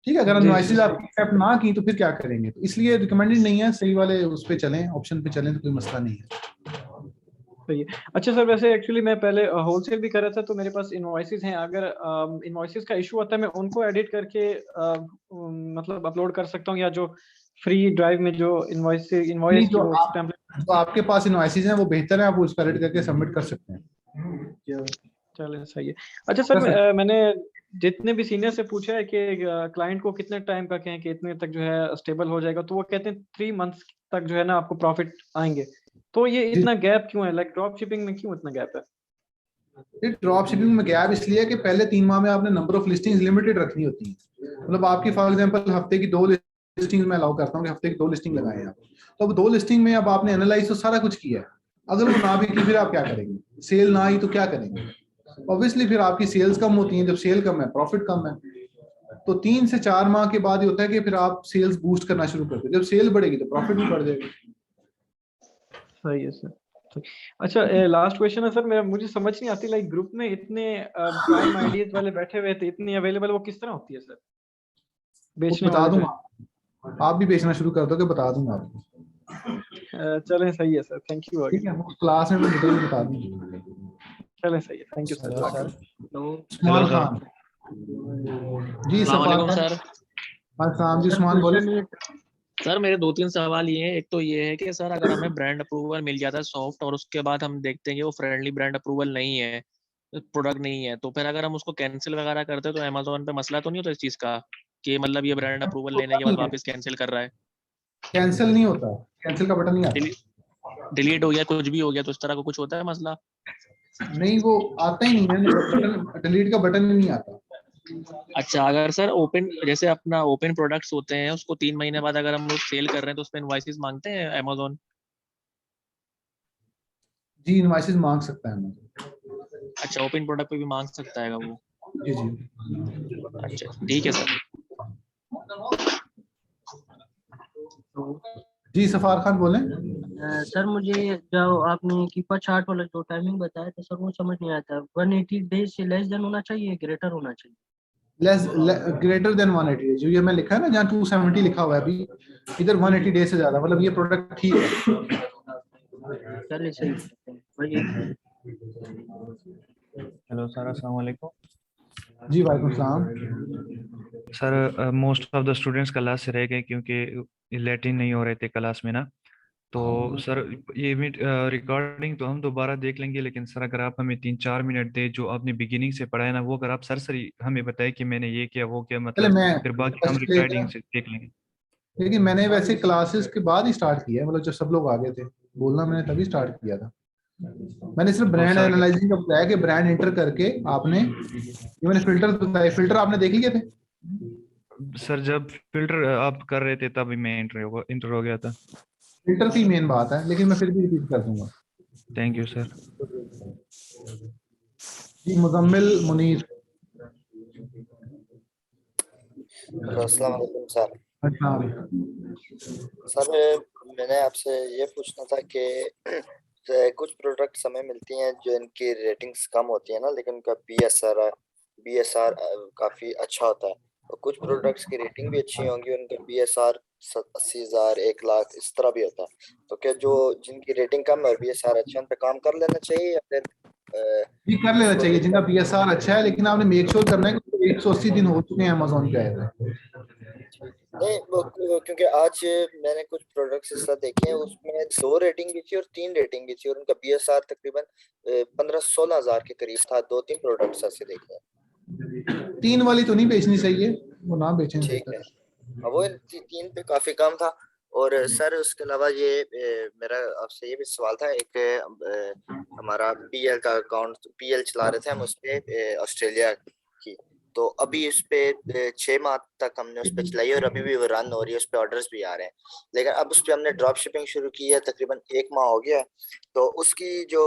ठीक है, अगर इनवॉइसेस आपकी एक्सेप्ट ना की तो फिर क्या करेंगे? तो इसलिए रिकमेंडेड नहीं है। सही वाले उस पे चलें, ऑप्शन पे चलें तो कोई मसला नहीं है। सही है। अच्छा सर, वैसे एक्चुअली मैं पहले होलसेल भी कर रहा था, तो मेरे पास इनवॉइसेस हैं। अगर इनवॉइसेस का इशू आता है, मैं उनको एडिट करके मतलब अपलोड कर सकता हूँ, या जो फ्री ड्राइव में जो इनवॉइस नहीं, जो जो आपके पास इनवॉइसेस हैं वो बेहतर है, आप उसको एडिट करके सबमिट कर सकते हैं। चले सही है। अच्छा सर, मैंने जितने भी सीनियर से पूछा है कि क्लाइंट को कितने टाइम का कहें कि इतने तक जो है स्टेबल हो जाएगा, तो वो कहते हैं 3 मंथ्स तक जो है ना आपको प्रॉफिट आएंगे। तो ये इतना गैप क्यों है? लाइक ड्रॉप शिपिंग में क्यों इतना गैप है? ड्रॉप शिपिंग में गैप इसलिए है कि पहले 3 माह में आपने नंबर ऑफ लिस्टिंग्स लिमिटेड रखनी होती है। मतलब आपकी फॉर एग्जांपल हफ्ते की 2 लिस्टिंग मैं अलाउ करता हूँ कि हफ्ते की 2 लिस्टिंग लगाएं आप। तो अब 2 लिस्टिंग में अब आपने एनालाइज तो सारा कुछ किया है। अगर वो ना भी की फिर आप क्या करेंगे? सेल ना आई तो क्या करेंगे? ऑब्वियसली फिर आपकी सेल्स कम होती हैं। जब सेल कम है प्रॉफिट कम है। तो 3 से 4 माह के बाद ये होता है कि फिर आप सेल्स बूस्ट करना शुरू करते हैं। जब सेल बढ़ेगी तो प्रॉफिट भी बढ़ जाएगा। सही है सर। अच्छा, लास्ट क्वेश्चन है सर, मुझे समझ नहीं आती, लाइक ग्रुप में इतने प्राइम आइडियाज वाले बैठे हुए थे, इतनी अवेलेबल, वो किस तरह होती है सर बेचने बता वाले जो दूंगा, आप भी बेचना शुरू कर दोगे, बता दूंगा आपको। चलें सही है सर, थैंक यू। ठीक है, क्लास में डिटेल बता दूंगा। चलें सही है, thank you sir. Usman Khan ji, सफार सर। खान जी, उस्मान बोले। सर मेरे 2-3 सवाल ये हैं। एक तो ये है कि सर अगर हमें ब्रांड अप्रूवल मिल जाता है सॉफ्ट, और उसके बाद हम देखते हैं कि वो फ्रेंडली ब्रांड अप्रूवल नहीं है, प्रोडक्ट नहीं है, तो फिर अगर हम उसको कैंसिल वगैरह करते हैं तो अमेजोन पे मसला तो नहीं होता इस चीज का कि मतलब ये ब्रांड अप्रूवल लेने के बाद वापस कैंसिल कर रहा है? कैंसिल नहीं होता, कैंसिल का बटन नहीं आता। डिलीट हो गया, कुछ भी हो गया, तो इस तरह का कुछ होता है मसला? नहीं, वो आता ही नहीं है, बटन डिलीट का बटन नहीं आता। अच्छा, अगर सर ओपन, जैसे अपना ओपन प्रोडक्ट्स होते हैं, उसको 3 महीने बाद अगर हम लोग सेल कर रहे हैं तो उसमें इनवॉइसेस मांगते हैं अमेजोन? जी, इनवॉइसेस मांग सकता है अमेजोन। अच्छा, ओपन प्रोडक्ट पे भी मांग सकता है वो? जी जी। अच्छा ठीक है सर। जी, सफार खान बोले। सर मुझे जो आपने कीपर चार्ट वाला जो टाइमिंग बताया था सर, वो समझ नहीं आता। 180 डेज से लेस देन होना चाहिए, ग्रेटर होना चाहिए? Less greater than 180 days. जो ये मैं लिखा है ना, जहाँ 270 लिखा हुआ है अभी, इधर 180 डेज से ज्यादा, मतलब ये प्रोडक्ट ठीक है। चलिए सही है। हेलो सर, अस्सलाम वालेकुम। जी वालेकुम सलाम। Sir most of the students class से रह गए क्योंकि लैटिन नहीं हो रहे थे क्लास में ना। तो सर ये रिकॉर्डिंग तो हम दोबारा देख लेंगे, लेकिन सर अगर आप हमें 3-4 मिनट दे जो आपने बिगिनिंग से पढ़ा है ना, वो अगर आप सर हमें बताए कि मैंने ये किया वो किया, चले मतलब मैं फिर बाकी हम रिकॉर्डिंग से देख लेंगे। लेकिन मैंने वैसे क्लासेस के बाद ही स्टार्ट किया है, मतलब जब सब लोग आ गए थे बोलना, मैंने तभी स्टार्ट किया था। मैंने सिर्फ ब्रांड एनालाइजिंग का बताया कि ब्रांड एंटर करके आपने, ये मैंने फिल्टर बताया। फिल्टर आपने देख लिए थे सर? जब फिल्टर आप कर रहे थे तभी मैं इंटर हो गया था। फिल्टर की मेन बात है, लेकिन मैं फिर भी रिपीट कर दूंगा। Thank you sir. जी, मुजम्मिल मुनीर। अस्सलाम वालेकुम सर। अच्छा, सर मैंने आपसे ये पूछना था कि कुछ प्रोडक्ट्स हमें मिलती हैं जो इनकी रेटिंग्स कम होती है ना, लेकिन उनका बीएसआर काफ़ी अच्छा होता है। और कुछ प्रोडक्ट्स की रेटिंग भी अच्छी होंगी, उनका बीएसआर 80,000 1 लाख इस तरह भी होता है। तो क्या जो जिनकी रेटिंग कम है और बीएसआर अच्छा है उन पे काम कर लेना चाहिए, या फिर जी कर लेना चाहिए जिनका बीएसआर अच्छा है, लेकिन आपने मेक श्योर करना है कि 180 दिन हो चुके हैं अमेजोन पे आए हुए। नहीं क्योंकि आज मैंने कुछ प्रोडक्ट्स इस तरह देखे हैं, उसमें 2 रेटिंग भी थी और 3 रेटिंग भी थी, और उनका बीएसआर तकरीबन 15-16 हज़ार के करीब था। 2-3 प्रोडक्ट्स ऐसे देखे हैं। 3 वाली तो नहीं बेचनी चाहिए, वो ना बेचें। ठीक है, वो 3 पे काफी कम था। और सर उसके अलावा ये मेरा आपसे ये भी सवाल था, एक हमारा पीएल का अकाउंट, पीएल चला रहे थे हम उस पे ऑस्ट्रेलिया की, तो अभी इस पे 6 माह तक हमने उस पे चलाई और अभी भी वो रन हो रही है, उस पे ऑर्डर्स भी आ रहे हैं। लेकिन अब उस पे हमने ड्रॉप शिपिंग शुरू की है, तकरीबन 1 माह हो गया। तो उसकी जो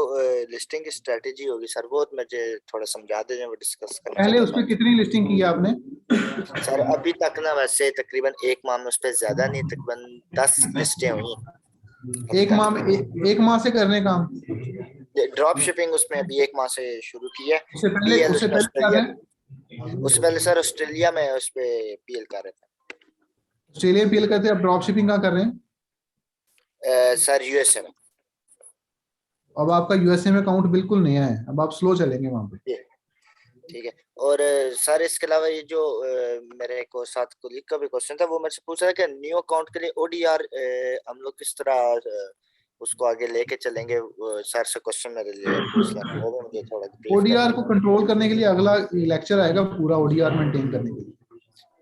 लिस्टिंग की स्ट्रेटेजी होगी सर, वो मुझे थोड़ा समझा दीजिए, वो डिस्कस करना पहले उस चाहता पे कितनी लिस्टिंग की है आपने? था सर। अभी तक ना वैसे तकरीबन 1 माह में उस पे ज्यादा नहीं, तकरीबन 10 लिस्टें हुई एक माह में एक माह से करने काम? ड्रॉप शिपिंग उसमें अभी 1 माह से शुरू की है। उससे पहले PL उससे उसमें पहले क्या ऑस्ट्रेलिया, करें? उससे पहले सर ऑस्ट्रेलिया में उस पे PL कर रहे ऑस्ट्रेलिया पीएल करते हैं, अब ड्रॉप शिपिंग कहाँ कर रहे हैं? थे सर USA में। अब आपका यूएसए में अकाउंट बिल्कुल नया है, अब आप स्लो चलेंगे वहां पे। ठीक है। और सर इसके अलावा ये जो मेरे को साथ कोलीग का भी क्वेश्चन था, वो मेरे से पूछ रहा है कि न्यू अकाउंट के लिए ODR हम लोग किस तरह उसको आगे लेके चलेंगे। सर से क्वेश्चन मेरे लिए पूछना था, वो भी मुझे थोड़ा brief ओडीआर कर को कंट्रोल करने के लिए अगला लेक्चर आएगा पूरा ओडीआर मेंटेन करने के लिए।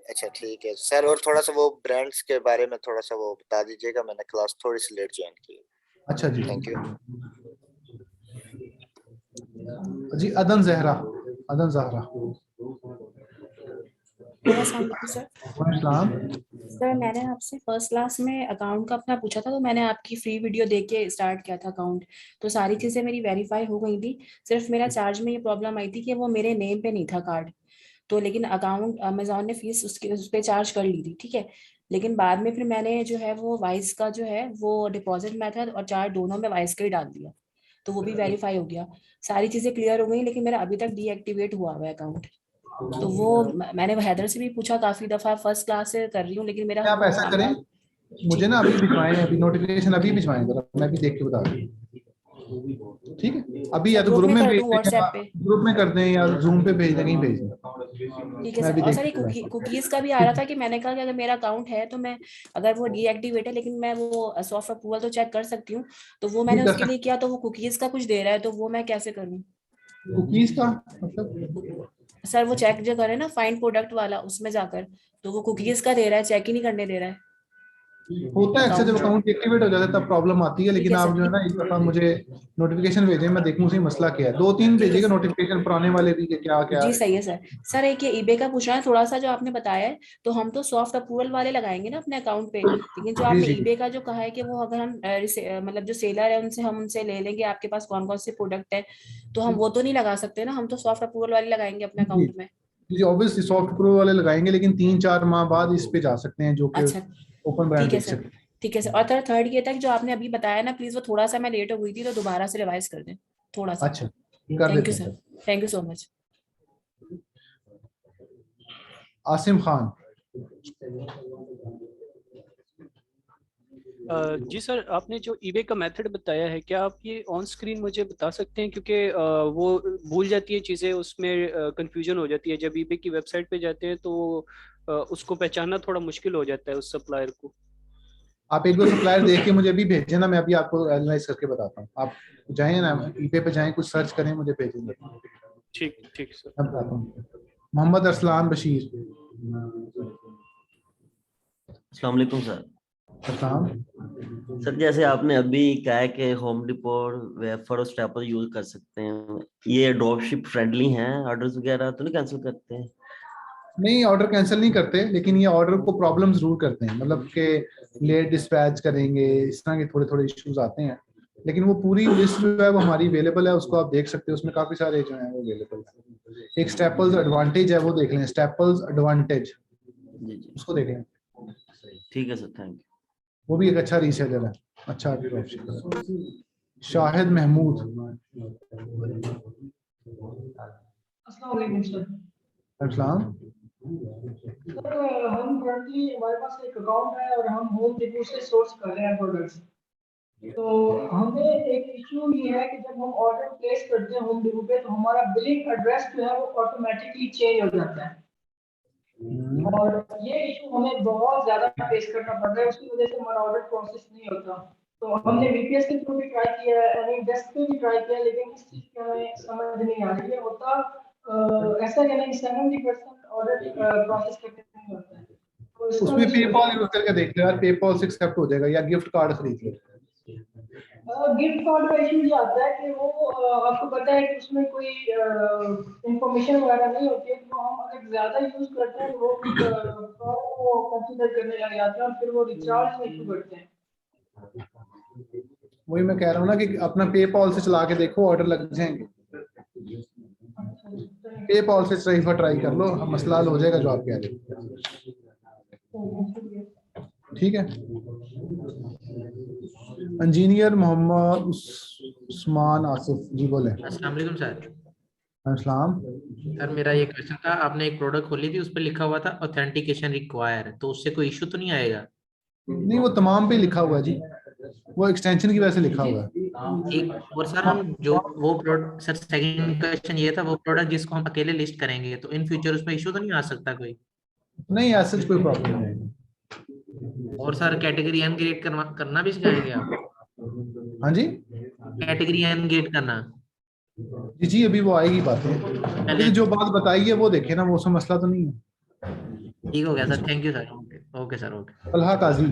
अच्छा ठीक है सर। और थोड़ा सा वो ब्रांड्स के बारे में थोड़ा सा वो बता दीजिएगा, मैंने क्लास थोड़ी सी लेट ज्वाइन की। अच्छा जी, थैंक यू जी। अदन जहरा, अदन जहरा। सर मैंने आपसे फर्स्ट क्लास में अकाउंट का अपना पूछा था, तो मैंने आपकी फ्री वीडियो देख के स्टार्ट किया था अकाउंट, तो सारी चीजें मेरी वेरीफाई हो गई थी। सिर्फ मेरा चार्ज में ये प्रॉब्लम आई थी कि वो मेरे नेम पे नहीं था कार्ड, तो लेकिन अकाउंट अमेजोन ने फीस उसके उस पर चार्ज कर ली थी, ठीक है। लेकिन बाद में फिर मैंने जो है वो वाइस का जो है वो डिपॉजिट मेथड और चार्ज दोनों में वाइस का ही डाल दिया, तो वो भी वेरीफाई हो गया, सारी चीजें क्लियर हो गई। लेकिन मेरा अभी तक डीएक्टिवेट हुआ हुआ है अकाउंट, तो वो मैंने हैदर से भी पूछा, काफी दफा फर्स्ट क्लास से कर रही हूँ, लेकिन मेरा आप ऐसा करें, मुझे ना अभी भिजवाएं, अभी नोटिफिकेशन अभी भिजवाएं जरा, मैं भी देख के बता दूं। ठीक है, अभी या तो ग्रुप में भेज दें, ग्रुप में कर दें या जूम पे भेज दें, कहीं भेज दें। ठीक है सर। और सर कुकीज का भी आ रहा था कि मैंने कहा कि अगर मेरा अकाउंट है तो मैं, अगर वो डीएक्टिवेट है लेकिन मैं वो सॉफ्ट अप्रूवल तो चेक कर सकती हूँ, तो वो मैंने उसके लिए किया, तो वो कुकीज का कुछ दे रहा है, तो वो मैं कैसे करूँ? कुकीज का मतलब सर वो चेक जो करे ना फाइंड प्रोडक्ट वाला, उसमें जाकर, तो वो कुकीज का दे रहा है, चेक ही नहीं करने दे रहा है। होता है अक्सर जब अकाउंट एक्टिवेट हो जाता है तब प्रॉब्लम आती है, लेकिन आप जो है ना एक दफा मुझे नोटिफिकेशन भेजें, मैं देखूं सही मसला क्या है। 2-3 भेजिएगा नोटिफिकेशन पुराने वाले भी कि क्या क्या जी सही है सर। सर एक ये ईबे का पूछना है थोड़ा सा, जो आपने बताया है, तो हम तो सॉफ्ट अप्रूवल वाले लगाएंगे ना अपने अकाउंट पे, लेकिन जो आपने ईबे का जो कहा है कि वो अगर हम मतलब जो सेलर है उनसे हम उनसे ले लेंगे आपके पास कौन कौन से प्रोडक्ट है, तो हम वो तो नहीं लगा सकते ना, हम तो सॉफ्ट अप्रूवल वाले लगाएंगे अपने अकाउंट में। जी ऑब्वियसली सॉफ्ट अप्रूवल वाले लगाएंगे, लेकिन 3-4 माह बाद इस पे जा सकते हैं, जो कि ओपन ब्रांड देख सकते हैं। ठीक है सर। और थर्ड ये था कि जो आपने अभी बताया ना, प्लीज वो थोड़ा सा मैं लेट हो गई थी, तो दोबारा से रिवाइज कर दें थोड़ा सा। अच्छा कर थैंक देते you sir, thank you so much. Asim Khan. जी सर, आपने जो ईबे का मेथड बताया है, क्या आप ये ऑन स्क्रीन मुझे बता सकते हैं, क्योंकि वो भूल जाती है चीज़ें, उसमें कंफ्यूजन हो जाती है। जब ईबे की वेबसाइट पे जाते हैं तो उसको पहचानना थोड़ा मुश्किल हो जाता है उस सप्लायर को। आप एक दो सप्लायर देख के मुझे अभी भेजें ना, मैं अभी आपको एनालाइज करके बताता हूँ। आप जाएं ना ईबे पे जाएं, कुछ सर्च करें, मुझे भेजेंगे। ठीक ठीक सर। मैं बताता हूँ। मोहम्मद अरसलान बशीर। अस्सलाम वालेकुम सर। सर जैसे आपने अभी कहा है कि home depot, wafer or staple use कर सकते हैं, ये ड्रॉपशिप फ्रेंडली हैं? ऑर्डर्स वगैरह तो नहीं कैंसिल करते हैं? नहीं, ऑर्डर कैंसिल नहीं करते, लेकिन ये ऑर्डर को प्रॉब्लम जरूर करते हैं, मतलब कि लेट डिस्पैच करेंगे, इस तरह के थोड़े थोड़े इश्यूज आते हैं। लेकिन वो पूरी लिस्ट जो है वो हमारी अवेलेबल है, उसको आप देख सकते हैं, उसमें काफी सारे जो है वो अवेलेबल है। एक स्टेपल्स एडवांटेज है, वो देख लें, स्टेपल्स एडवांटेज, उसको देख लें। ठीक है सर, थैंक यू। वो भी एक अच्छा रीसेलर है, अच्छा ड्रॉपशिपर। शाहिद महमूद। अस्सलाम वालेकुम सर। अस्सलाम। सर हम करंटली, हमारे पास एक अकाउंट है और हम होम डिपो से सोर्स कर रहे हैं प्रोडक्ट्स। तो हमें एक इशू ये है कि जब हम ऑर्डर प्लेस करते हैं होम डिपो पे, तो हमारा बिलिंग एड्रेस जो है वो ऑटोमेटिकली चेंज हो जाता है, और ये इशू हमें बहुत ज्यादा फेस करना पड़ता है। उसकी वजह से हमारा ऑर्डर प्रोसेस नहीं होता। तो हमने वीपीएस के थ्रू भी ट्राई किया है, यानी डेस्क पे भी ट्राई किया, लेकिन इस चीज की हमें समझ नहीं आ रही है। होता ऐसा कहना कि 70% ऑर्डर प्रोसेस करके नहीं होता है। तो उसमें पेपॉल यूज करके देख लो यार, पेपॉल से एक्सेप्ट हो जाएगा, या गिफ्ट कार्ड खरीद लो। गिफ्ट कार्ड का इशू ये आता है कि वो आपको पता है कि उसमें कोई इंफॉर्मेशन वगैरह नहीं होती है, तो तो हम अगर ज्यादा यूज करते हैं वो कंसीडर करने लग जाते हैं और फिर वो रिचार्ज में इशू करते हैं। वही मैं कह रहा हूँ ना कि अपना पेपॉल से चला के देखो, ऑर्डर लग जाएंगे। पेपॉल से ट्राई कर लो, मसला हल हो जाएगा जो आप कह रहे हो। ठीक है। इंजीनियर मोहम्मद उस्मान आसिफ जी बोले। अस्सलाम वालेकुम सर। अस्सलाम। सर मेरा ये क्वेश्चन था, आपने एक प्रोडक्ट खोली थी, उस पर लिखा हुआ था ऑथेंटिकेशन रिक्वायर, तो उससे कोई इशू तो नहीं आएगा? नहीं, वो तमाम पे लिखा हुआ है जी, वो एक्सटेंशन की वजह से लिखा हुआ है। एक और सर, हम जो वो प्रोडक्ट, सर सेकंड क्वेश्चन ये था, वो प्रोडक्ट जिसको हम अकेले लिस्ट करेंगे तो इन फ्यूचर उसमें इशू तो नहीं आ सकता कोई? नहीं, ऐसा कोई प्रॉब्लम नहीं। और सर कैटेगरी अनग्रेड करना भी सिखाएंगे आप? हाँ जी, कैटेगरी अनग्रेड करना। जी जी, अभी वो आएगी बातें, लेकिन जो बात बताई है वो देखे ना, वो उसमें मसला तो नहीं है। ठीक हो गया sir, thank you sir. Okay sir, okay. Talha Qazi.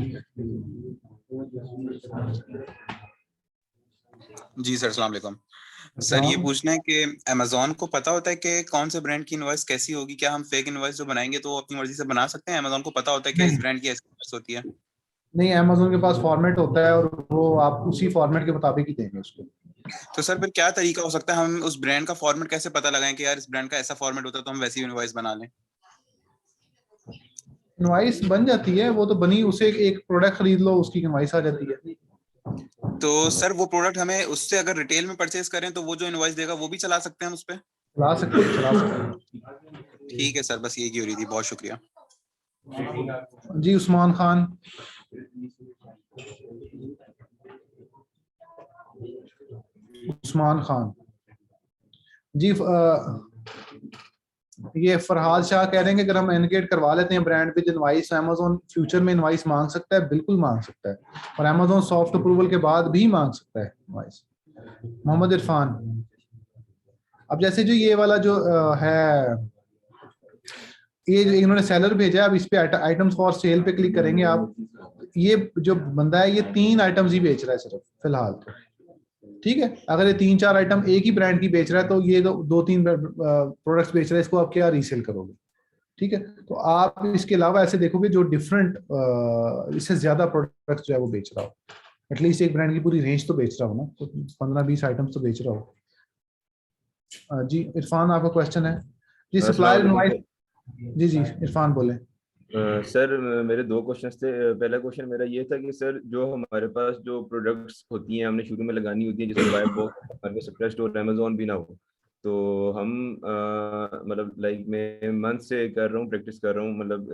जी सर, अस्सलाम वालेकुम। सर ये पूछना है कि अमेज़न को पता होता है कि कौन से ब्रांड की इनवॉइस कैसी होगी? क्या हम फेक इनवॉइस जो बनाएंगे तो वो अपनी मर्जी से बना सकते हैं? अमेज़न को पता होता है कि इस ब्रांड की ऐसी इनवॉइस होती है? नहीं, अमेज़न के पास फॉर्मेट होता है और वो आप उसी फॉर्मेट के मुताबिक ही देंगे उसको। तो सर फिर क्या तरीका हो सकता है, हम उस ब्रांड का फॉर्मेट कैसे पता लगाएं कि यार इस ब्रांड का ऐसा फॉर्मेट होता है तो हम वैसी इनवॉइस बना लें? इनवॉइस बन जाती है, वो तो बनी, उसे एक प्रोडक्ट खरीद लो, उसकी इनवॉइस आ जाती है। तो सर वो प्रोडक्ट हमें उससे अगर रिटेल में परचेज करें तो वो जो इनवॉइस देगा वो भी चला सकते हैं हम उस पे? चला सकते हैं। ठीक है सर, बस यही हो रही थी, बहुत शुक्रिया। जी उस्मान खान। उस्मान खान जी। ये फरहाद शाह कह रहे हैं कि अगर हम एनगेट करवा लेते हैं brand with invoice, Amazon future में इनवॉइस मांग सकता है? बिल्कुल मांग सकता है, और अमेज़न सॉफ्ट अप्रूवल के बाद भी मांग सकता है इनवॉइस। मोहम्मद इरफान। अब जैसे जो ये वाला जो है, ये जो इन्होंने सेलर भेजा है, अब इस पे आइटम्स फॉर सेल पे क्लिक करेंगे आप, ये जो बंदा है ये 3 आइटम्स ही बेच रहा है सिर्फ फिलहाल तो, ठीक है। अगर ये 3-4 आइटम एक ही ब्रांड की बेच रहा है तो ये 2-3 प्रोडक्ट्स बेच रहा है, इसको आप क्या रीसेल करोगे? ठीक है। तो आप इसके अलावा ऐसे देखोगे जो डिफरेंट इससे ज्यादा प्रोडक्ट्स जो है वो बेच रहा हो, एटलीस्ट एक ब्रांड की पूरी रेंज तो बेच रहा हो ना, तो 15-20 आइटम्स तो बेच रहा हो। जी इरफान, आपका क्वेश्चन है जी। Supplier invoice. जी जी इरफान बोले। सर मेरे 2 क्वेश्चंस थे। पहला क्वेश्चन मेरा ये था कि सर जो हमारे पास जो प्रोडक्ट्स होती हैं हमने शुरू में लगानी होती है, जैसे बाय बॉक्स हमारे पास सप्लाई स्टोर अमेज़न भी ना हो, तो हम मतलब लाइक मैं मंथ से कर रहा हूँ, प्रैक्टिस कर रहा हूँ मतलब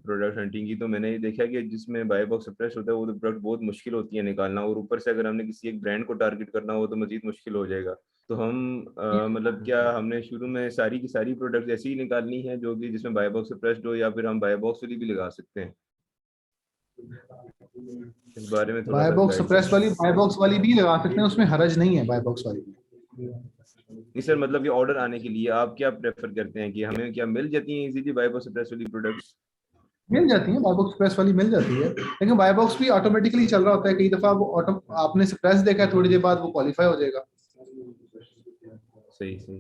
प्रोडक्ट हंटिंग की, तो मैंने ये देखा कि जिसमें बाय बॉक्स सप्लाई होता है वो तो प्रोडक्ट बहुत मुश्किल होती है निकालना, और ऊपर से अगर हमने किसी एक ब्रांड को टारगेट करना हो तो मजीद मुश्किल हो जाएगा। तो हम मतलब क्या हमने शुरू में सारी की सारी प्रोडक्ट ऐसी ही निकालनी है जो कि जिसमें बाय बॉक्स सप्रेस्ड हो, या फिर हम बाय बॉक्स वाली भी लगा सकते हैं? इस बारे में थोड़ा बाय बॉक्स सप्रेस वाली, बाय बॉक्स वाली भी लगा सकते हैं, उसमें हरज नहीं है बाय बॉक्स वाली। नहीं सर, मतलब ये ऑर्डर आने के लिए आप क्या प्रेफर करते हैं कि हमें क्या मिल जाती हैं इजीली बाय बॉक्स सप्रेस वाली प्रोडक्ट्स? मिल जाती है, बाय बॉक्स सप्रेस वाली मिल जाती है, लेकिन बाय बॉक्स भी ऑटोमेटिकली चल रहा होता है। कई दफा वो आपने सप्रेस देखा है, थोड़ी देर बाद वो क्वालिफाई हो जाएगा। सही सही।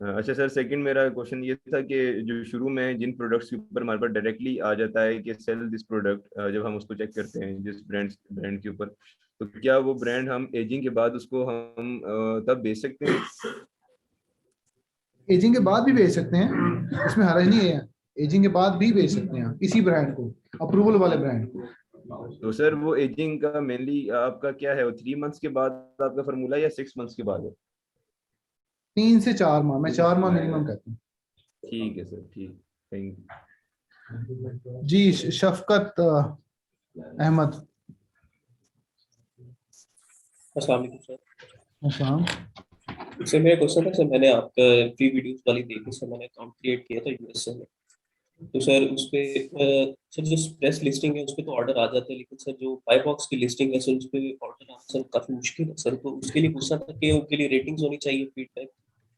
अच्छा सर, सेकंड मेरा क्वेश्चन ये था कि जो शुरू में जिन प्रोडक्ट्स के ऊपर हमारे पास डायरेक्टली आ जाता है कि सेल दिस प्रोडक्ट, जब हम उसको चेक करते हैं जिस ब्रांड के ऊपर, तो क्या वो ब्रांड हम एजिंग के बाद उसको हम तब बेच सकते हैं? एजिंग के बाद भी बेच सकते हैं, इसमें हरज नहीं है, एजिंग के बाद भी बेच सकते हैं इसी ब्रांड को, अप्रूवल वाले ब्रांड को। तो सर वो एजिंग का मेनली आपका क्या है, वो 3 मंथ्स के बाद आपका फार्मूला या 6 मंथ्स के बाद है? 3 से 4 माह, मैं 4 माह मिनिमम कहता हूँ। ठीक है सर, ठीक, थैंक यू जी। शफकत अहमद। अस्सलाम वालेकुम सर। अस्सलाम। सर मेरा क्वेश्चन था, सर मैंने आपका फ्री वीडियोस वाली देखी, सर मैंने अकाउंट क्रिएट किया था यूएसए में, तो सर उस पे सर जो प्रेस लिस्टिंग है उस पे तो ऑर्डर आ जाते हैं, लेकिन सर जो बाय बॉक्स की लिस्टिंग है सर उस पे ऑर्डर आना सर काफी मुश्किल है सर, तो उसके लिए पूछना था कि उनके लिए रेटिंग्स होनी चाहिए, फीडबैक,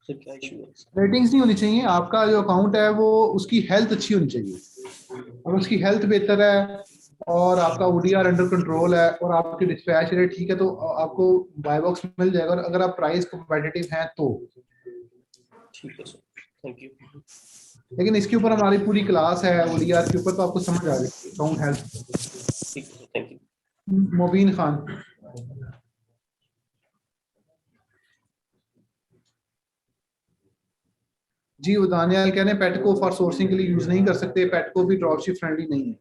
सर क्या इशू है? रेटिंग्स नहीं होनी चाहिए, आपका जो अकाउंट है वो उसकी हेल्थ अच्छी होनी चाहिए। और उसकी हेल्थ बेहतर है और आपका ओडीआर अंडर कंट्रोल है और आपकी डिस्पैच रेट ठीक है, तो आपको बाय बॉक्स मिल जाएगा, और अगर आप प्राइस कॉम्पिटिटिव हैं तो। ठीक है सर, थैंक यू। लेकिन इसके ऊपर हमारी पूरी क्लास है ओडीआर के ऊपर, तो आपको समझ आ जाएगी अकाउंट हेल्प। मोबीन खान। जी वो दानियाल कह रहे हैं पेट को फॉर सोर्सिंग के लिए यूज नहीं कर सकते, पेट को भी ड्रॉपशिप फ्रेंडली नहीं है,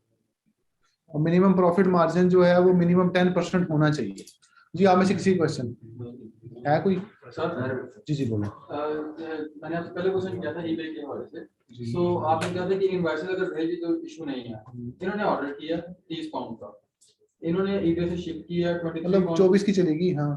और मिनिमम प्रॉफिट मार्जिन जो है वो मिनिमम 10% होना चाहिए। जी आप में से किसी क्वेश्चन है कोई? सर जी बोलो। मैंने आपसे पहले क्वेश्चन किया था ईबे के हवाले से, सो आपने कहा था कि इनवॉइसेस अगर भेजी तो इशू नहीं है। इन्होंने ऑर्डर किया 30 पाउंड का, इन्होंने ईबे से शिप किया 23 मतलब 24 की चलेगी। हाँ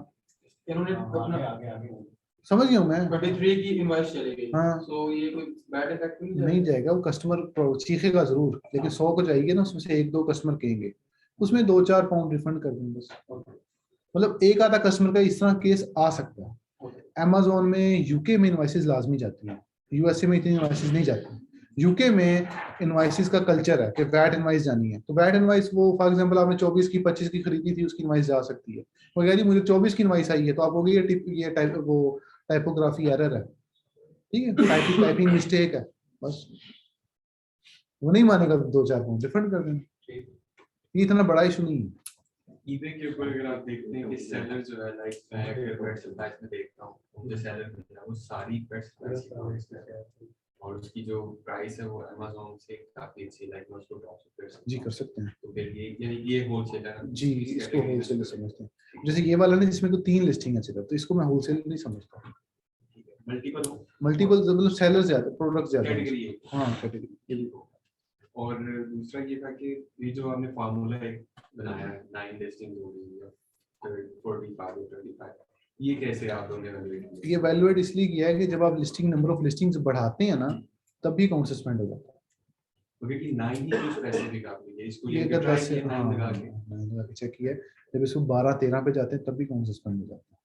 इन्होंने अपना समझ गया हूँ मैं। 23 की इनवॉइस चली गई। हाँ। सो ये कोई बैड इफेक्ट नहीं जाएगा, वो कस्टमर चीखेगा जरूर, लेकिन 100 को जाएगी ना, उसमें से 1-2 कस्टमर कहेंगे, उसमें 2-4 पाउंड रिफंड कर देंगे बस। मतलब एक आधा कस्टमर का इस तरह केस आ सकता है। अमेज़न में यूके में इनवॉइसेस लाजमी जाती हैं, यूएसए में इतनी इनवॉइसेस नहीं जाती। यूके में इनवॉइसेस का कल्चर है कि वैट इनवॉइस जानी है, तो वैट इनवॉइस वो फॉर एग्जांपल आपने 24 की 25 की खरीदी थी, उसकी इनवॉइस जा सकती है। वो कह रही मुझे 24 की इनवॉइस आई है, तो आप होगी ये टाइपोग्राफी एरर है, ठीक है, टाइपिंग मिस्टेक है, बस वो नहीं मानेगा तो 2-4 पाउंड रिफंड कर देना, ये इतना बड़ा इशू नहीं है। ईबे के ऊपर अगर आप देखते हैं कि सेलर जो है, लाइक मैं अगर पेट सप्लाईज में देखता हूँ, जो सेलर मिल रहा है वो सारी पेट सप्लाईज की प्राइस है, और उसकी जो प्राइस है वो अमेज़न से काफी अच्छी, लाइक मैं उसको ड्रॉप कर सकता हूं। जी कर सकते हैं। तो फिर ये होलसेलर है जी, इसको होलसेलर समझते हैं। जैसे ये वाला ना जिसमें तो 3 लिस्टिंग है सिर्फ, तो इसको मैं होलसेल नहीं समझता। मल्टीपल मतलब सेलर ज्यादा, प्रोडक्ट ज्यादा, कैटेगरी है। हाँ कैटेगरी। और दूसरा ये था कि ये जो आपने फार्मूला एक बनाया है 9 लिस्टिंग हो गई है 45 और 25, ये कैसे आप लोगों ने एवेलुएट किया? ये एवेलुएट इसलिए किया है कि जब आप नंबर ऑफ लिस्टिंग्स बढ़ाते हैं ना, तब भी अकाउंट सस्पेंड हो जाता है। क्योंकि 9 ही तो स्पेसिफिक आपने इसको ये अगर वैसे 9 लगा के चेक किया, जब इसको 12-13 पे जाते हैं तब भी अकाउंट सस्पेंड हो जाता है,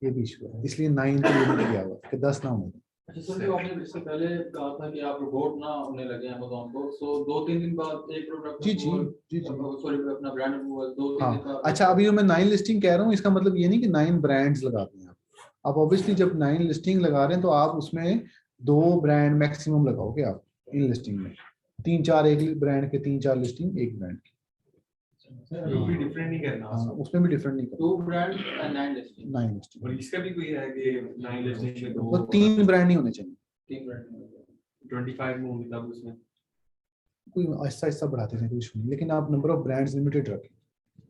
ये भी इशू है, इसलिए 9 पे लिमिट किया हुआ कि 10 ना हो। अच्छा सर, जो आपने इससे पहले कहा था कि आप रिपोर्ट ना होने लगे अमेज़न को, सो 2-3 दिन बाद एक प्रोडक्ट जी सॉरी अपना ब्रांड अप्रूवल 2-3 हाँ। दिन बाद। अच्छा अभी मैं 9 लिस्टिंग कह रहा हूँ, इसका मतलब ये नहीं कि 9 ब्रांड्स लगाते हैं आप ऑब्वियसली जब 9 लिस्टिंग लगा रहे हैं तो आप उसमें 2 ब्रांड मैक्सिमम लगाओगे आप इन लिस्टिंग में, 3-4 एक ब्रांड के 3-4 लिस्टिंग एक ब्रांड की। भी डिफरेंट नहीं करना। हाँ, उसमें भी डिफरेंट नहीं करना। 2 ब्रांड एंड 9 लिस्टिंग। 9 लिस्टिंग। और इसका भी कोई है कि 9 लिस्टिंग में 2 वो 3 ब्रांड नहीं होने चाहिए। 3 ब्रांड 25 में होंगे तब उसमें कोई ऐसा बढ़ाते हैं कोई इशू नहीं, लेकिन आप नंबर ऑफ ब्रांड्स लिमिटेड रखें।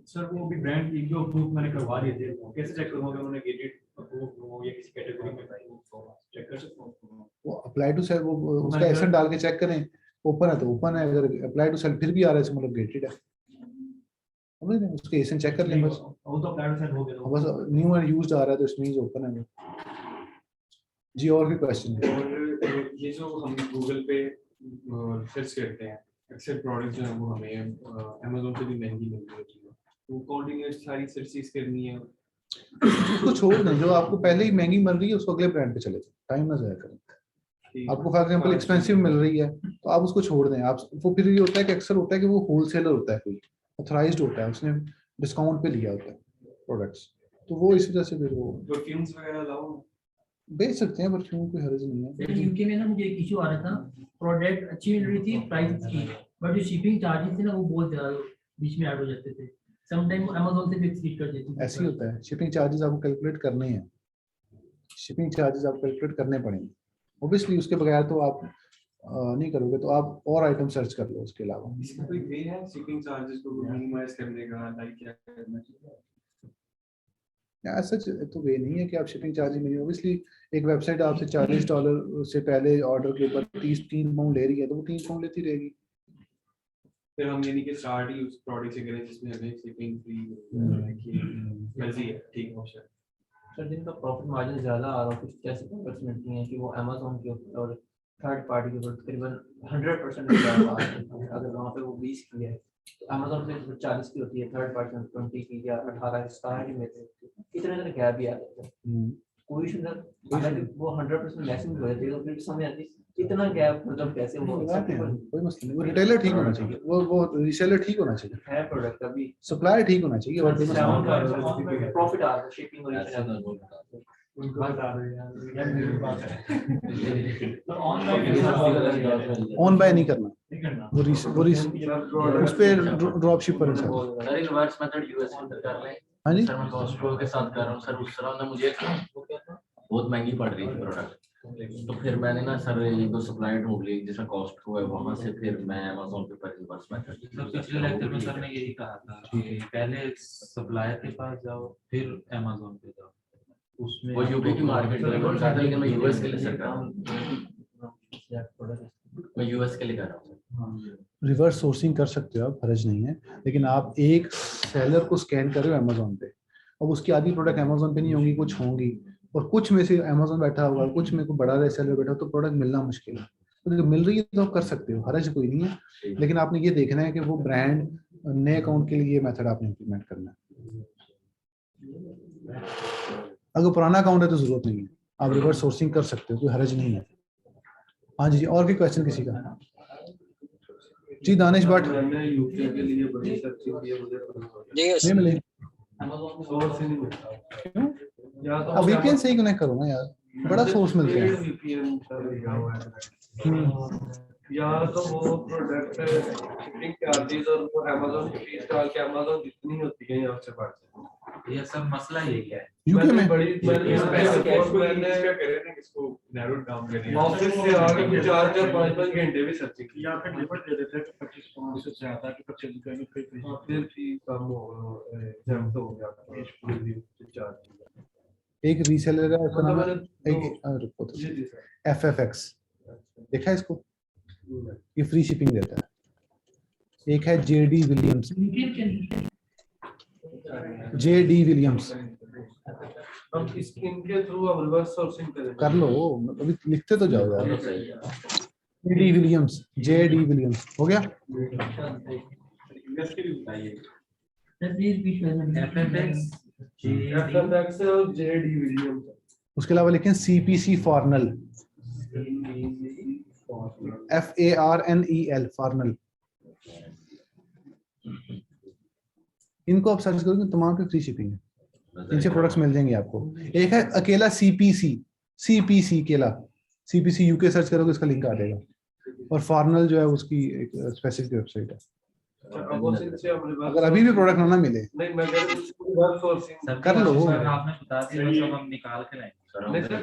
सर वो भी ब्रांड की जो अप्रूव मैंने करवा दिए थे, कैसे चेक करूंगा उन्होंने गेटेड अप्रूव हो या किसी कैटेगरी में चेक कर सकता हूं? वो अप्लाई टू सेल, वो उसका एसेट डाल के चेक करें, ओपन है तो ओपन है, अगर अप्लाई टू सेल फिर भी आ रहा है तो मतलब गेटेड है, समझ रहे हैं, उसके एसेट चेक कर लें बस। वो तो अप्लाई टू सेल हो गया, बस न्यू एंड यूज्ड आ रहा है तो इसमें ओपन है। जी और भी क्वेश्चन है? और ये जो हम गूगल पे सर्च करते हैं अक्सर प्रोडक्ट जो है वो हमें अमेज़न से भी महंगी मिलती है, तो कोऑर्डिनेट सारी सर्चेस करनी है, उसको छोड़ दें, जो आपको पहले ही महंगी मिल रही है उसको अगले ब्रांड पे चले जाए, टाइम ना जाया करें। आपको फॉर एग्जांपल एक्सपेंसिव मिल रही है तो आप उसको छोड़ दें। आप वो फिर ये होता है कि अक्सर होता है कि वो होलसेलर होता है, कोई ऑथराइज्ड होता है, उसने डिस्काउंट पे लिया होता है प्रोडक्ट्स, तो वो इस वजह से फिर वो परफ्यूम्स वगैरह लाओ बेच सकते हैं, परफ्यूम कोई हर्ज नहीं है। यूके में ना मुझे एक इशू आ रहा था, प्रोडक्ट अच्छी मिल रही थी, प्राइस अच्छी, बट जो शिपिंग चार्जेस थे ना वो बहुत ज्यादा बीच में ऐड हो जाते थे, समटाइम अमेज़न से भी एक्सीड कर देती थी। ऐसे ही होता है, शिपिंग चार्जेस आपको कैलकुलेट करने हैं, शिपिंग चार्जेस आपको कैलकुलेट करने पड़ेंगे ऑब्वियसली, उसके बगैर तो आप नहीं करोगे, तो आप और आइटम सर्च कर लो उसके अलावा। इसका कोई वे है शिपिंग चार्जेस को मिनिमाइज करने का, लाइक क्या करना चाहिए? ऐसा तो वे नहीं है कि आप शिपिंग चार्ज नहीं, ऑब्वियसली एक वेबसाइट आपसे $40 से पहले ऑर्डर के ऊपर 3 पाउंड ले रही है तो वो 3 पाउंड लेती रहेगी। फिर हम यानी कि स्टार्ट ही उस प्रोडक्ट से करें जिसमें हमें शिपिंग फ्री मर्जी है, ठीक ऑप्शन। सर जिनका प्रॉफिट मार्जिन ज्यादा आ रहा है, कुछ ऐसी प्रोडक्ट्स मिलती हैं कि वो अमेज़न के ऊपर और थर्ड पार्टी के ऊपर तकरीबन 100% अगर वहाँ पे वो 20 की है तो अमेज़न पे 40 की होती है, थर्ड पार्टी में 20 की या 18 17 की मिलती है, इतने तरह गैप भी आ जाता है। कोई शुगर हालांकि वो 100% मैक्सिमम हो जाती है, तो फिर समझ आती है इतना गैप मतलब कैसे हो सकता है। कोई मसला नहीं, वो रिटेलर ठीक होना चाहिए, वो रीसेलर ठीक होना चाहिए, है प्रोडक्ट का भी सप्लायर ठीक होना चाहिए, और प्रॉफिट आ रहा है शिपिंग और ऑन बाय नहीं करना, उस पे ड्रॉप शिप पर सर रिवर्स मेथड यूएस में कर रहे हैं। हाँ जी सर मैं कॉस्ट्रो के साथ कर रहा हूँ सर, उस तरह ने मुझे बहुत महंगी पड़ रही थी प्रोडक्ट, तो फिर मैंने ना सर ये तो सप्लायर ढूंढ ली जिसका कॉस्ट हुआ है, वहां से फिर मैं अमेज़न पे पर रिवर्स मेथड। सर पिछले लेक्चर में सर ने यही कहा था कि पहले सप्लायर के पास जाओ फिर अमेज़न पे जाओ, उसमें वो यूके की मार्केट में कौन सा, लेकिन मैं यूएस के लिए सर कर रहा हूँ, मैं यूएस के लिए कर रहा हूँ। रिवर्स सोर्सिंग कर सकते हो आप, हर्ज नहीं है, लेकिन आप एक सेलर को स्कैन कर रहे हो अमेज़न पे, अब उसकी आधी प्रोडक्ट अमेज़न पे नहीं होंगी, कुछ होंगी, और कुछ में से अमेज़न बैठा हुआ, कुछ में कोई बड़ा सेलर बैठा, तो प्रोडक्ट मिलना मुश्किल है। तो जो मिल रही है तो आप कर सकते हो, हर्ज कोई नहीं है, लेकिन आपने ये देखना है कि वो ब्रांड नए अकाउंट के लिए मेथड आपने इम्प्लीमेंट करना है। अगर पुराना अकाउंट है तो जरूरत नहीं है, आप रिवर्स सोर्सिंग कर सकते हो, कोई हर्ज नहीं है। हाँ जी, और भी क्वेश्चन किसी का? जी दानिश भट्ट। यूके के लिए बड़ी सर्चिंग की है मुझे, नहीं मिलेगी, अब वीपीएन से ही कनेक्ट करो ना यार, बड़ा सोर्स मिलते हैं। या तो वो प्रोडक्ट शिपिंग चार्जेस और वो अमेज़न की फीस डाल के अमेज़न जितनी होती है यहाँ से बात, ये सब मसला ये क्या है यूके में बड़ी मैंने इसको नैरो डाउन कर दिया, ऑफिस से आके 4-5 घंटे भी सर्चिंग की, या फिर लिमिट दे देते हैं 25 पाउंड से ज्यादा की परचेज करनी, फिर भी कम हो जम तो हो गया चार्ज। एक रीसेलर है, उसका नाम है FFX, देखा है इसको, ये फ्री शिपिंग देता है। एक है JD विलियम्स, हम इनके थ्रू अब रिवर्स सोर्सिंग करेंगे, कर लो, अभी लिखते तो जाओ यार। JD विलियम्स हो गया। इसके भी बताइए FFX और JD विलियम्स, उसके अलावा लिखें CPC फॉर्नल, FARNEL फॉर्नल, इनको आप सर्च करोगे तमाम पे फ्री शिपिंग है, इनसे प्रोडक्ट्स मिल जाएंगे आपको। एक है अकेला CPC अकेला CPC यूके सर्च करोगे इसका लिंक आ जाएगा, और फॉर्नल जो है उसकी एक स्पेसिफिक वेबसाइट है। अगर अभी भी प्रोडक्ट ना मिले नहीं मैं रिवर्स सोर्सिंग कर लो, सर आपने बता दिया सब हम निकाल के लाएंगे। नहीं सर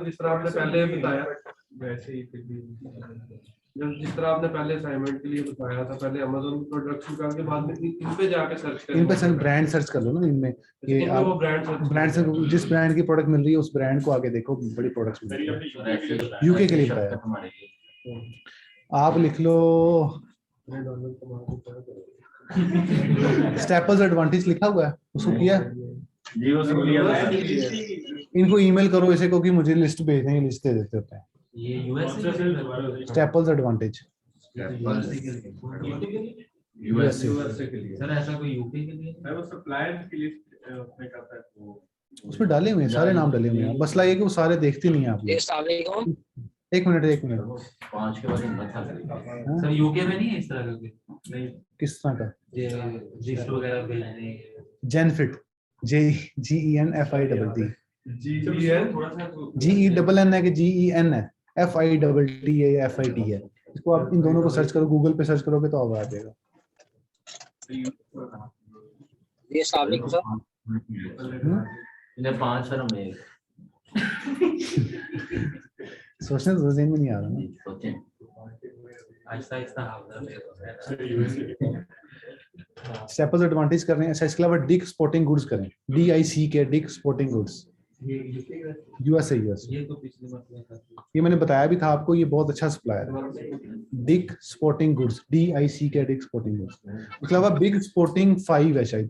जिस तरह आपने पहले बताया वैसे ही जिस तरह आपने पहले असाइनमेंट के लिए बताया था, पहले अमेज़न प्रोडक्ट्स निकाल के बाद में इन पे जाके सर्च करें, इन पे ब्रांड सर्च कर लो ना, इनमें ये आप ब्रांड से जिस ब्रांड की प्रोडक्ट मिल रही है उस ब्रांड को आगे देखो, बड़ी प्रोडक्ट्स मिल रही है। यूके के लिए बताया, आप लिख लो स्टेपल्स एडवांटेज लिखा हुआ है, उसको किया इनको ईमेल करो इसे को कि मुझे लिस्ट भेजने की लिस्ट दे देते होते हैं। ये यूएस स्टेपल्स एडवांटेज यूएसए के लिए सर, ऐसा कोई यूके के लिए है, वो सप्लायर की लिस्ट में करता है, वो उसमें डाले हुए हैं, सारे नाम डाले हुए हैं, मसला ये कि वो सारे देखते नहीं है आप लोग। एक मिनट 5 के बाद सर यूके में नहीं है इस तरह का, नहीं किस तरह का लिस्ट वगैरह भेजने, जेनफिट GENFITT GENN है कि GEN है, FITT है या FIT है, इसको आप इन दोनों को सर्च करो, गूगल पे सर्च करोगे तो आ जाएगा। ये सामने को सर इन्हें 5 सर में सोचने तो ज़हन में नहीं आ रहा ना, आहिस्ता आहिस्ता स्टेपल्स एडवांटेज कर रहे हैं। इसके अलावा डिक स्पोर्टिंग गुड्स करें, DICK Dick sporting goods, USA ये तो पिछली बार ये मैंने बताया भी था आपको, ये बहुत अच्छा सप्लायर है, Dick sporting goods DICK Dick sporting goods. उसके अलावा बिग स्पोर्टिंग 5 है शायद,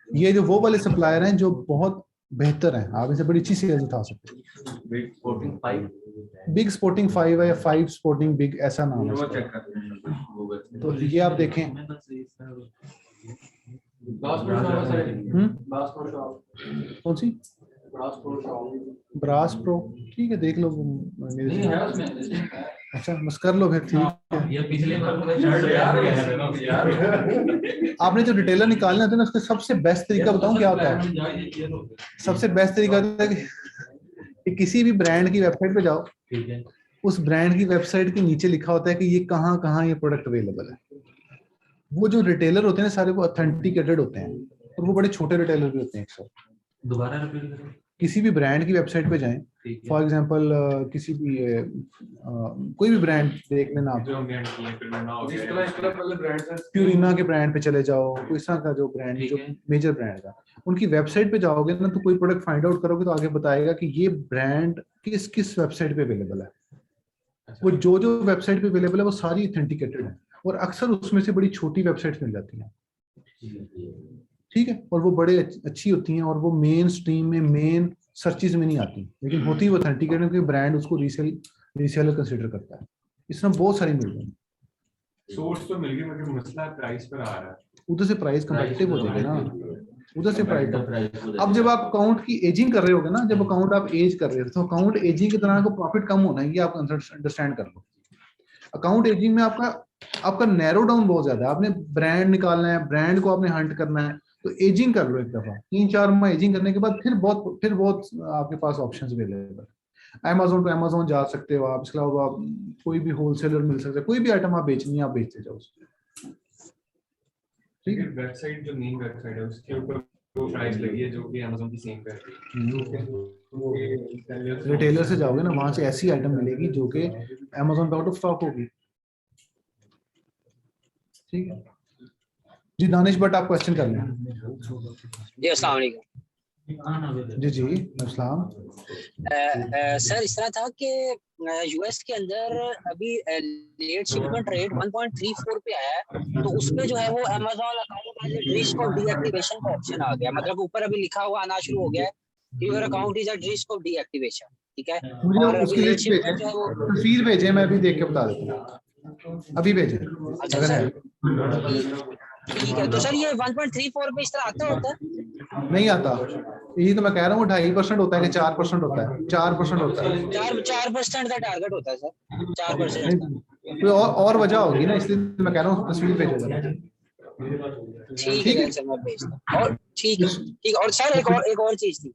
ये जो वो वाले सप्लायर हैं जो बहुत बेहतर हैं, आप इनसे बड़ी अच्छी सेल्स उठा सकते हैं। बिग स्पोर्टिंग 5 है या 5 स्पोर्टिंग बिग, ऐसा नाम है, तो ये आप देखें। कौन सी ब्रास प्रो ठीक है, देख लो नहीं है उसमें। अच्छा बस कर लो फिर, ठीक है। ये पिछले बार मुझे शर्ट यार आपने जो डिटेलर निकालना था ना, उसका सबसे बेस्ट तरीका बताऊं क्या होता है? सबसे बेस्ट तरीका होता है कि किसी भी ब्रांड की वेबसाइट पे जाओ, ठीक है, उस ब्रांड की वेबसाइट के नीचे लिखा होता है कि ये कहाँ कहाँ ये प्रोडक्ट अवेलेबल है। वो जो रिटेलर होते हैं सारे वो ऑथेंटिकेटेड होते हैं, और वो बड़े छोटे रिटेलर भी होते हैं अक्सर। दोबारा रिपीट करो। किसी भी ब्रांड की वेबसाइट पे जाएं, ठीक है। फॉर एग्जांपल किसी भी कोई भी ब्रांड देख लेना आप, प्यूरिना के ब्रांड पे चले जाओ, कोई सा का जो ब्रांड जो मेजर ब्रांड का, उनकी वेबसाइट पे जाओगे ना तो कोई प्रोडक्ट फाइंड आउट करोगे तो आगे बताएगा कि ये ब्रांड किस किस वेबसाइट पे अवेलेबल है। वो जो जो वेबसाइट पे अवेलेबल है वो सारी ऑथेंटिकेटेड है, और अक्सर उसमें से बड़ी छोटी वेबसाइट्स मिल जाती हैं, ठीक है, और वो बड़े अच्छी होती हैं, और वो मेन स्ट्रीम में मेन सर्चेज में नहीं आती, लेकिन होती वो ऑथेंटिकेटेड क्योंकि ब्रांड उसको रीसेलर कंसीडर करता है। इसमें बहुत सारी मिल रही है। सोर्स तो मिल गई, मगर मसला प्राइस पर आ रहा है। उधर से प्राइस कंपेटिटिव हो जाएगी ना, उधर से प्राइस। अब जब आप अकाउंट की एजिंग कर रहे होगे ना, जब अकाउंट आप एज कर रहे हो तो अकाउंट एजिंग के दौरान को प्रॉफिट कम होना है, ये आप अंडरस्टैंड कर लो। अकाउंट एजिंग में आपका नैरो डाउन बहुत ज्यादा है, आपने ब्रांड निकालना है, ब्रांड को आपने हंट करना है, तो एजिंग कर लो एक दफा, 3-4 माह एजिंग करने के बाद फिर बहुत आपके पास ऑप्शंस अवेलेबल है। Amazon पे Amazon जा सकते हो आप, इसके अलावा कोई भी होलसेलर मिल सकता है, कोई भी आइटम आप बेचनी है आप बेचते जाओ उसको, ठीक है। वेबसाइट जो मेन वेबसाइट है उसके ऊपर वो प्राइस लगी है जो कि Amazon की सेम पे है। रिटेलर से जाओगे ना, वहां से ऐसी आइटम मिलेगी जो कि Amazon पे आउट ऑफ स्टॉक होगी, ठीक है जी। दानिश बट आप क्वेश्चन कर लें। जी अस्सलाम वालेकुम। जी अस्सलाम। सर इस तरह था कि यूएस के अंदर अभी लेट शिपमेंट रेट 1.34 पे आया है, तो उसपे जो है वो Amazon account as at risk of deactivation का ऑप्शन आ गया, मतलब ऊपर अभी लिखा हुआ आना शुरू हो गया है your account is eight risk of deactivation, ठीक है। मुझे और उसकी अभी लिस्ट भेजें, तस्वीर भेजें, मैं अभी देख के बता देता हूँ, अभी भेजें। अच्छा सर ठीक है, तो सर ये 1.34 पे इस तरह आता होता है? नहीं आता, यही तो मैं कह रहा हूँ 2.5% होता है कि 4% होता है, 4% होता है, 4% का टारगेट होता है सर, 4%। कोई और वजह होगी ना, इसलिए मैं कह रहा हूँ तस्वीर भेजेगा। ठीक है सर, मैं भेजता हूँ। और ठीक है, और सर एक और चीज थी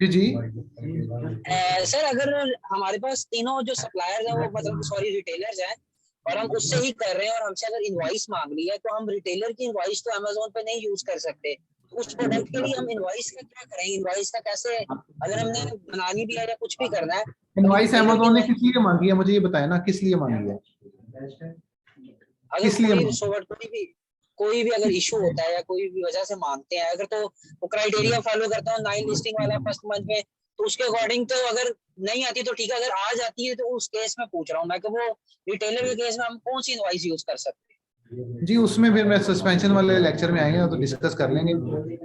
जी सर, अगर हमारे पास तीनों जो सप्लायर्स हैं वो मतलब सॉरी रिटेलर्स हैं और हम उससे ही कर रहे हैं, और हमसे अगर इनवॉइस मांग ली है तो हम रिटेलर की इनवॉइस तो Amazon पे नहीं यूज कर सकते, उस प्रोडक्ट के लिए हम इनवॉइस का क्या करें? इनवॉइस का कैसे, अगर हमने बनानी भी है या कुछ भी करना है? इनवॉइस Amazon ने किस लिए मांगी है, मुझे ये बताया ना, किस लिए मांगी है? अगर कोई भी अगर इशू होता है या कोई भी वजह से मांगते हैं, अगर तो वो क्राइटेरिया फॉलो करता हूँ 9 लिस्टिंग वाला फर्स्ट मंथ में, तो उसके अकॉर्डिंग तो अगर नहीं आती तो ठीक है, अगर आ जाती है तो उस केस में पूछ रहा हूँ मैं कि वो रिटेलर के केस में हम कौन सी इनवॉइस यूज कर सकते हैं? जी उसमें फिर मैं सस्पेंशन वाले लेक्चर में आएंगे तो डिस्कस कर लेंगे,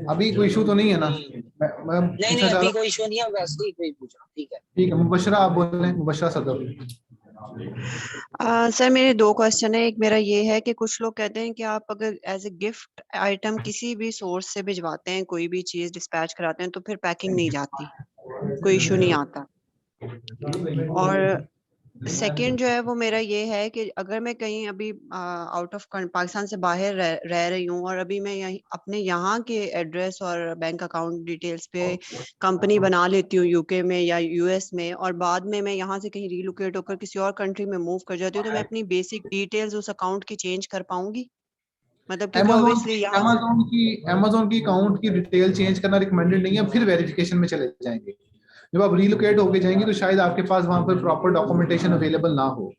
अभी कोई इशू तो नहीं है ना? नहीं अभी कोई इशू नहीं है, वैसे ही कोई पूछ रहा हूँ। ठीक है मुबशरा आप बोल रहे हैं, मुबशरा सदर। सर मेरे 2 क्वेश्चन है। एक मेरा ये है कि कुछ लोग कहते हैं कि आप अगर एज ए गिफ्ट आइटम किसी भी सोर्स से भिजवाते हैं, कोई भी चीज डिस्पैच कराते हैं, तो फिर पैकिंग नहीं जाती, कोई इशू नहीं आता। और सेकंड जो है वो मेरा ये है कि अगर मैं कहीं अभी आउट ऑफ पाकिस्तान से बाहर रह रही हूँ और अभी मैं अपने यहाँ के एड्रेस और बैंक अकाउंट डिटेल्स पे कंपनी बना लेती हूँ यूके में या यूएस में, और बाद में मैं यहाँ से कहीं रीलोकेट होकर किसी और कंट्री में मूव कर जाती हूँ, तो मैं अपनी बेसिक डिटेल्स उस अकाउंट की चेंज कर पाऊंगी? मतलब क्योंकि ऑब्वियसली Amazon की अकाउंट की डिटेल चेंज करना रिकमेंडेड नहीं है, फिर वेरिफिकेशन में चले जाएंगे। जब आप रीलोकेट होके जाएंगे तो शायद आपके पास वहां पर प्रॉपर डॉक्यूमेंटेशन अवेलेबल ना हो,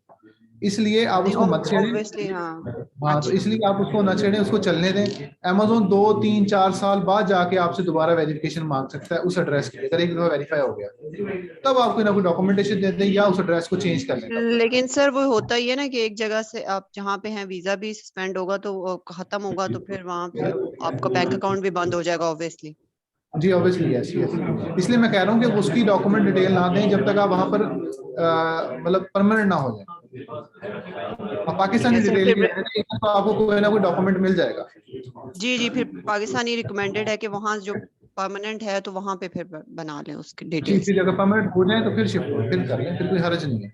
इसलिए आप उसको मत छेड़ें। हाँ तो इसलिए आप उसको न छेड़ें, उसको चलने दें। Amazon 2, 3, 4 साल बाद जाके आपसे दोबारा वेरिफिकेशन मांग सकता है उस एड्रेस के लिए, अगर एक दफा वेरीफाई हो गया तब आपको ना कोई डॉक्यूमेंटेशन देते हैं या उस एड्रेस को चेंज कर लें। लेकिन सर वो होता ही है ना कि एक जगह से आप जहाँ पे हैं वीजा भी सस्पेंड होगा तो खत्म होगा, तो फिर वहाँ पे आपका बैंक अकाउंट भी बंद हो जाएगा ऑब्वियसली। जी ऑब्वियसली यस, इसलिए मैं कह रहा हूँ कि उसकी डॉक्यूमेंट डिटेल ना दें जब तक आप वहां पर मतलब परमानेंट ना हो जाए। पाकिस्तानी डिटेल तो आपको कोई ना कोई डॉक्यूमेंट मिल जाएगा। जी फिर पाकिस्तानी रिकमेंडेड है कि वहाँ जो परमानेंट है तो वहां पे फिर बना लें उसकी जी डिटेल्स। फिर अगर परमानेंट हो जाए तो फिर शिफ्ट फिर कर लें, फिर कोई हर्ज नहीं है।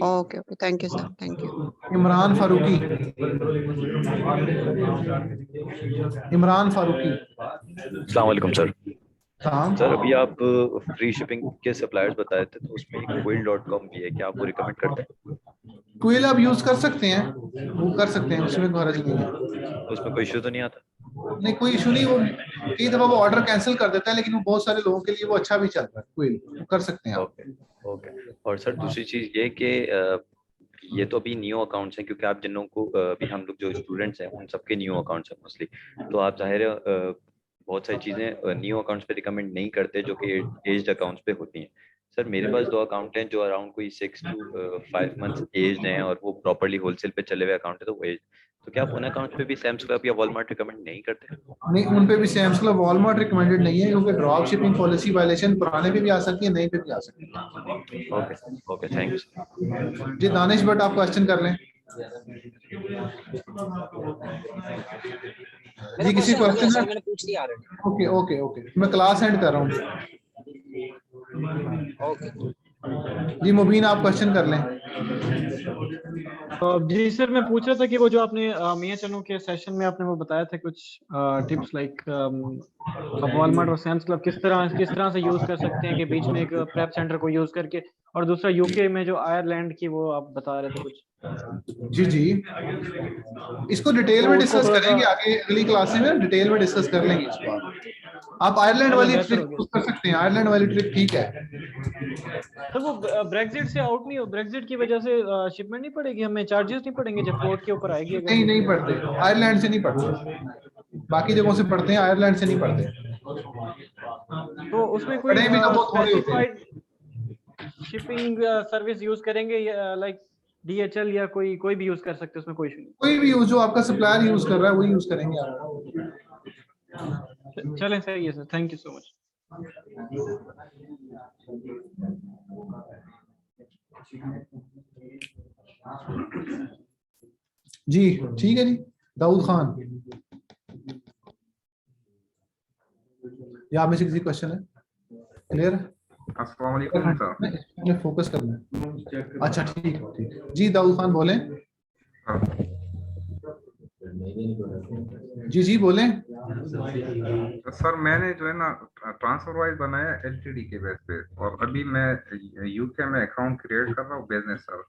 Okay okay, thank you sir, thank you. Imran Farooqui, Imran Farooqui. अस्सलाम वालेकुम सर। सर अभी आप फ्री शिपिंग के सप्लायर्स बताए थे, तो उसमें एक quill.com भी है, क्या आप वो रिकमेंड करते हैं? क्विल आप यूज कर सकते हैं, वो कर सकते हैं, उसमें कोई हर्ज नहीं है। उसमें कोई इश्यू तो नहीं आता? नहीं कोई इशू नहीं, वो कई दफा वो ऑर्डर कैंसिल कर देता है, लेकिन वो बहुत सारे लोगों के लिए वो अच्छा भी चल रहा है, क्विल कर सकते हैं आप। ओके। और सर दूसरी चीज ये कि ये तो अभी न्यू अकाउंट्स हैं, क्योंकि आप जिन लोगों को अभी हम लोग जो स्टूडेंट्स हैं उन सबके न्यू अकाउंट्स हैं मोस्टली, तो आप जाहिर है बहुत सारी चीजें न्यू अकाउंट्स पे रिकमेंड नहीं करते जो कि एज्ड अकाउंट्स पे होती हैं। सर मेरे पास 2 अकाउंट हैं जो अराउंड कोई 6 to 5 मंथ्स एज्ड हैं और वो प्रॉपर्ली होलसेल पे चले हुए अकाउंट है, तो वो एज्ड, तो क्या आप उन अकाउंट्स पे भी सैम्स क्लब या वॉलमार्ट रिकमेंड नहीं करते? नहीं, उन पे भी सैम्स क्लब वॉलमार्ट रिकमेंडेड नहीं है, क्योंकि ड्रॉप शिपिंग पॉलिसी वायलेशन पुराने पे भी आ सकती है, नए पे भी आ सकती है। Okay okay, thank you. जी दानिश बट आप क्वेश्चन कर लें। जी किसी क्वेश्चन है? मैंने पूछ लिया ऑलरेडी। ओके ओके ओके, मैं क्लास एंड कर रहा हूँ। ओके जी मुबीन आप क्वेश्चन कर लें। जी सर, मैं पूछ रहा था कि वो जो आपने मियां चनू के सेशन में आपने वो बताया था कुछ टिप्स लाइक वॉलमार्ट और सैम्स क्लब किस तरह से यूज कर सकते हैं, कि बीच में एक प्रेप सेंटर को यूज करके, और दूसरा यूके में जो आयरलैंड की वो आप बता रहे थे कुछ। जी जी, इसको डिटेल में डिस्कस करेंगे आगे अगली क्लास में, डिटेल में डिस्कस कर लेंगे इसको। आप आयरलैंड वाली ट्रिक यूज कर सकते हैं, आयरलैंड वाली ट्रिक ठीक है। तो वो ब्रेक्सिट से आउट नहीं हो, ब्रेक्सिट की वजह से शिपमेंट नहीं पड़ेगी, हमें चार्जेस नहीं पड़ेंगे जब पोर्ट के ऊपर आएगी? नहीं नहीं पड़ते, आयरलैंड से नहीं पड़ते, बाकी जगहों से पड़ते हैं, आयरलैंड से नहीं पड़ते। तो उसमें कोई भी तो बहुत थोड़े होते हैं। स्पेसिफाइड शिपिंग सर्विस यूज करेंगे लाइक DHL या कोई भी यूज कर सकते हैं, उसमें कोई इशू नहीं? कोई भी यूज जो आपका सप्लायर यूज कर रहा है वही यूज करेंगे आप। चलें सही है sir, thank you so much. जी ठीक है जी, दाऊद खान, या आप में से किसी क्वेश्चन है? क्लियर है? अस्सलाम वालेकुम सर। मैं फोकस करना है। अच्छा ठीक है ठीक है जी, दाऊद खान बोलें। जी जी बोलें। सर मैंने जो है ना ट्रांसफर वाइज बनाया LTD के बेस पे, और अभी मैं UK में अकाउंट क्रिएट कर रहा हूँ बिजनेस सर,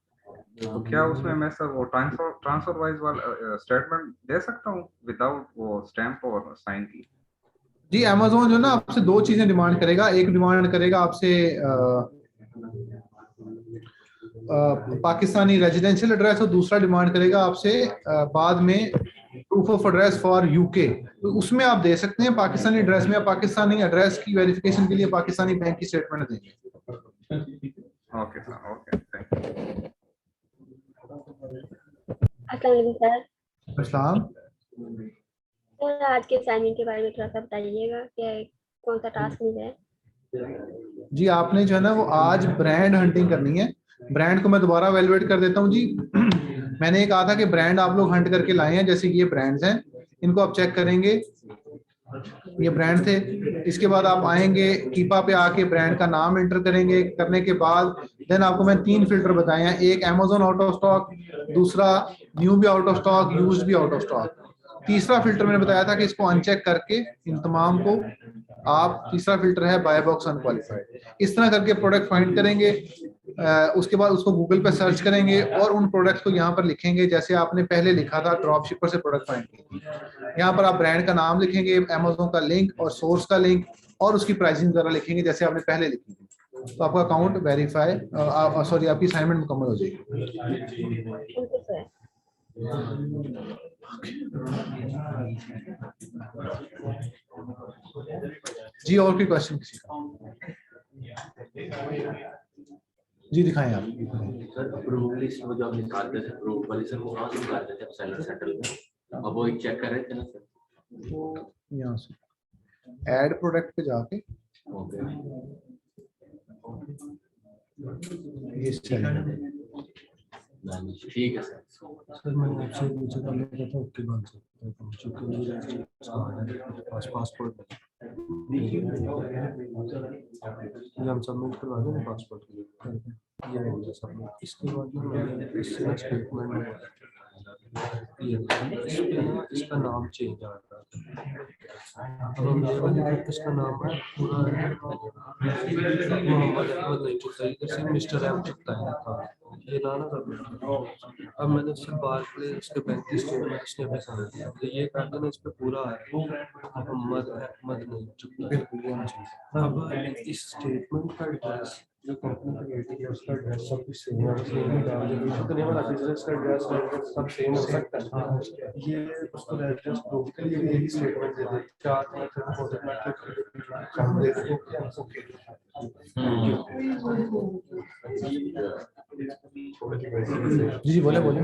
तो क्या उसमें मैं सर वो ट्रांसफर वाइज वाला स्टेटमेंट दे सकता हूँ विदाउट वो स्टैम्प और साइन की? जी अमेज़न जो ना आपसे 2 चीजें डिमांड करेगा, एक डिमांड करेगा आपसे पाकिस्तानी रेजिडेंशियल एड्रेस, और दूसरा डिमांड करेगा आपसे बाद में proof of address for UK। तो उसमें आप दे सकते हैं पाकिस्तानी एड्रेस में, पाकिस्तानी एड्रेस की वेरिफिकेशन के लिए पाकिस्तानी बैंक की स्टेटमेंट देंगे। Okay sir, okay thank you. अस्सलाम वालेकुम सर। अस्सलाम। सर आज के असाइनमेंट के बारे में थोड़ा सा बताइएगा कि कौन सा टास्क मिला है? जी आपने जो है ना वो आज ब्रांड हंटिंग करनी है। ब्रांड को मैं दोबारा वैल्यूएट कर देता हूँ जी। मैंने ये कहा था कि ब्रांड आप लोग हंट करके लाए हैं, जैसे कि ये ब्रांड्स हैं, इनको आप चेक करेंगे, ये ब्रांड थे। इसके बाद आप आएंगे कीपा पे, आके ब्रांड का नाम एंटर करेंगे। करने के बाद देन आपको मैं 3 फिल्टर बताए हैं, एक अमेज़न आउट ऑफ स्टॉक, दूसरा न्यू भी आउट ऑफ स्टॉक, यूज्ड भी आउट ऑफ स्टॉक, तीसरा फिल्टर मैंने बताया था कि इसको अनचेक करके इन तमाम को आप, तीसरा फिल्टर है बाय बॉक्स अनक्वालिफाइड। इस तरह करके प्रोडक्ट फाइंड करेंगे। उसके बाद उसको गूगल पे सर्च करेंगे और उन प्रोडक्ट्स को यहाँ पर लिखेंगे जैसे आपने पहले लिखा था ड्रॉप शिपर से प्रोडक्ट फाइंड की। यहाँ पर आप ब्रांड का नाम लिखेंगे, अमेज़न का लिंक और सोर्स का लिंक, और उसकी प्राइसिंग वगैरह लिखेंगे जैसे आपने पहले लिखी थी। तो आपका अकाउंट वेरीफाई, सॉरी आपकी असाइनमेंट मुकम्मल हो जाएगी। जी और कोई क्वेश्चन किसी का? जी दिखाएं आप। सर अप्रूवल लिस्ट वो जो आप निकालते थे अप्रूवल वाली, सर वो कहाँ से निकालते थे आप सेलर सेटल में? अब वो एक चेक कर रहे थे ना सर, वो यहाँ से ऐड प्रोडक्ट पे जाके ये ठीक है सर। सर मैंने आपसे पूछा था, मैं कहता हूँ उसके बाद से पासपोर्ट ये हम सबमिट करवा दें पासपोर्ट के लिए, ये हो गया सबमिट। इसके बाद में मैंने इससे स्टेटमेंट ये इसका नाम चेंज आ रहा है। अब हम ये वाले इसका नाम है पूरा मोहम्मद अहमद नहीं चुकता, इधर से मिस्टर एम चुकता है ये ना सबमिट। अब मैंने उससे बात की, उसके बैंक की स्टेटमेंट इसने पैसा दिया, तो ये कर देना इस पे पूरा आ रहा है मोहम्मद अहमद नहीं चुकता। अब इस स्टेटमेंट का एड्रेस जो कंपनी क्रिएट है उसका एड्रेस सब कुछ सेम है, सेम ही डाल देंगे तो नहीं वाला बिजनेस का एड्रेस सब सेम हो सकता है। ये उसको एड्रेस प्रूफ के लिए यही स्टेटमेंट दे दे, 4 मैथड प्रोजेक्ट मैथड हम दे देंगे ओके। जी बोले बोले।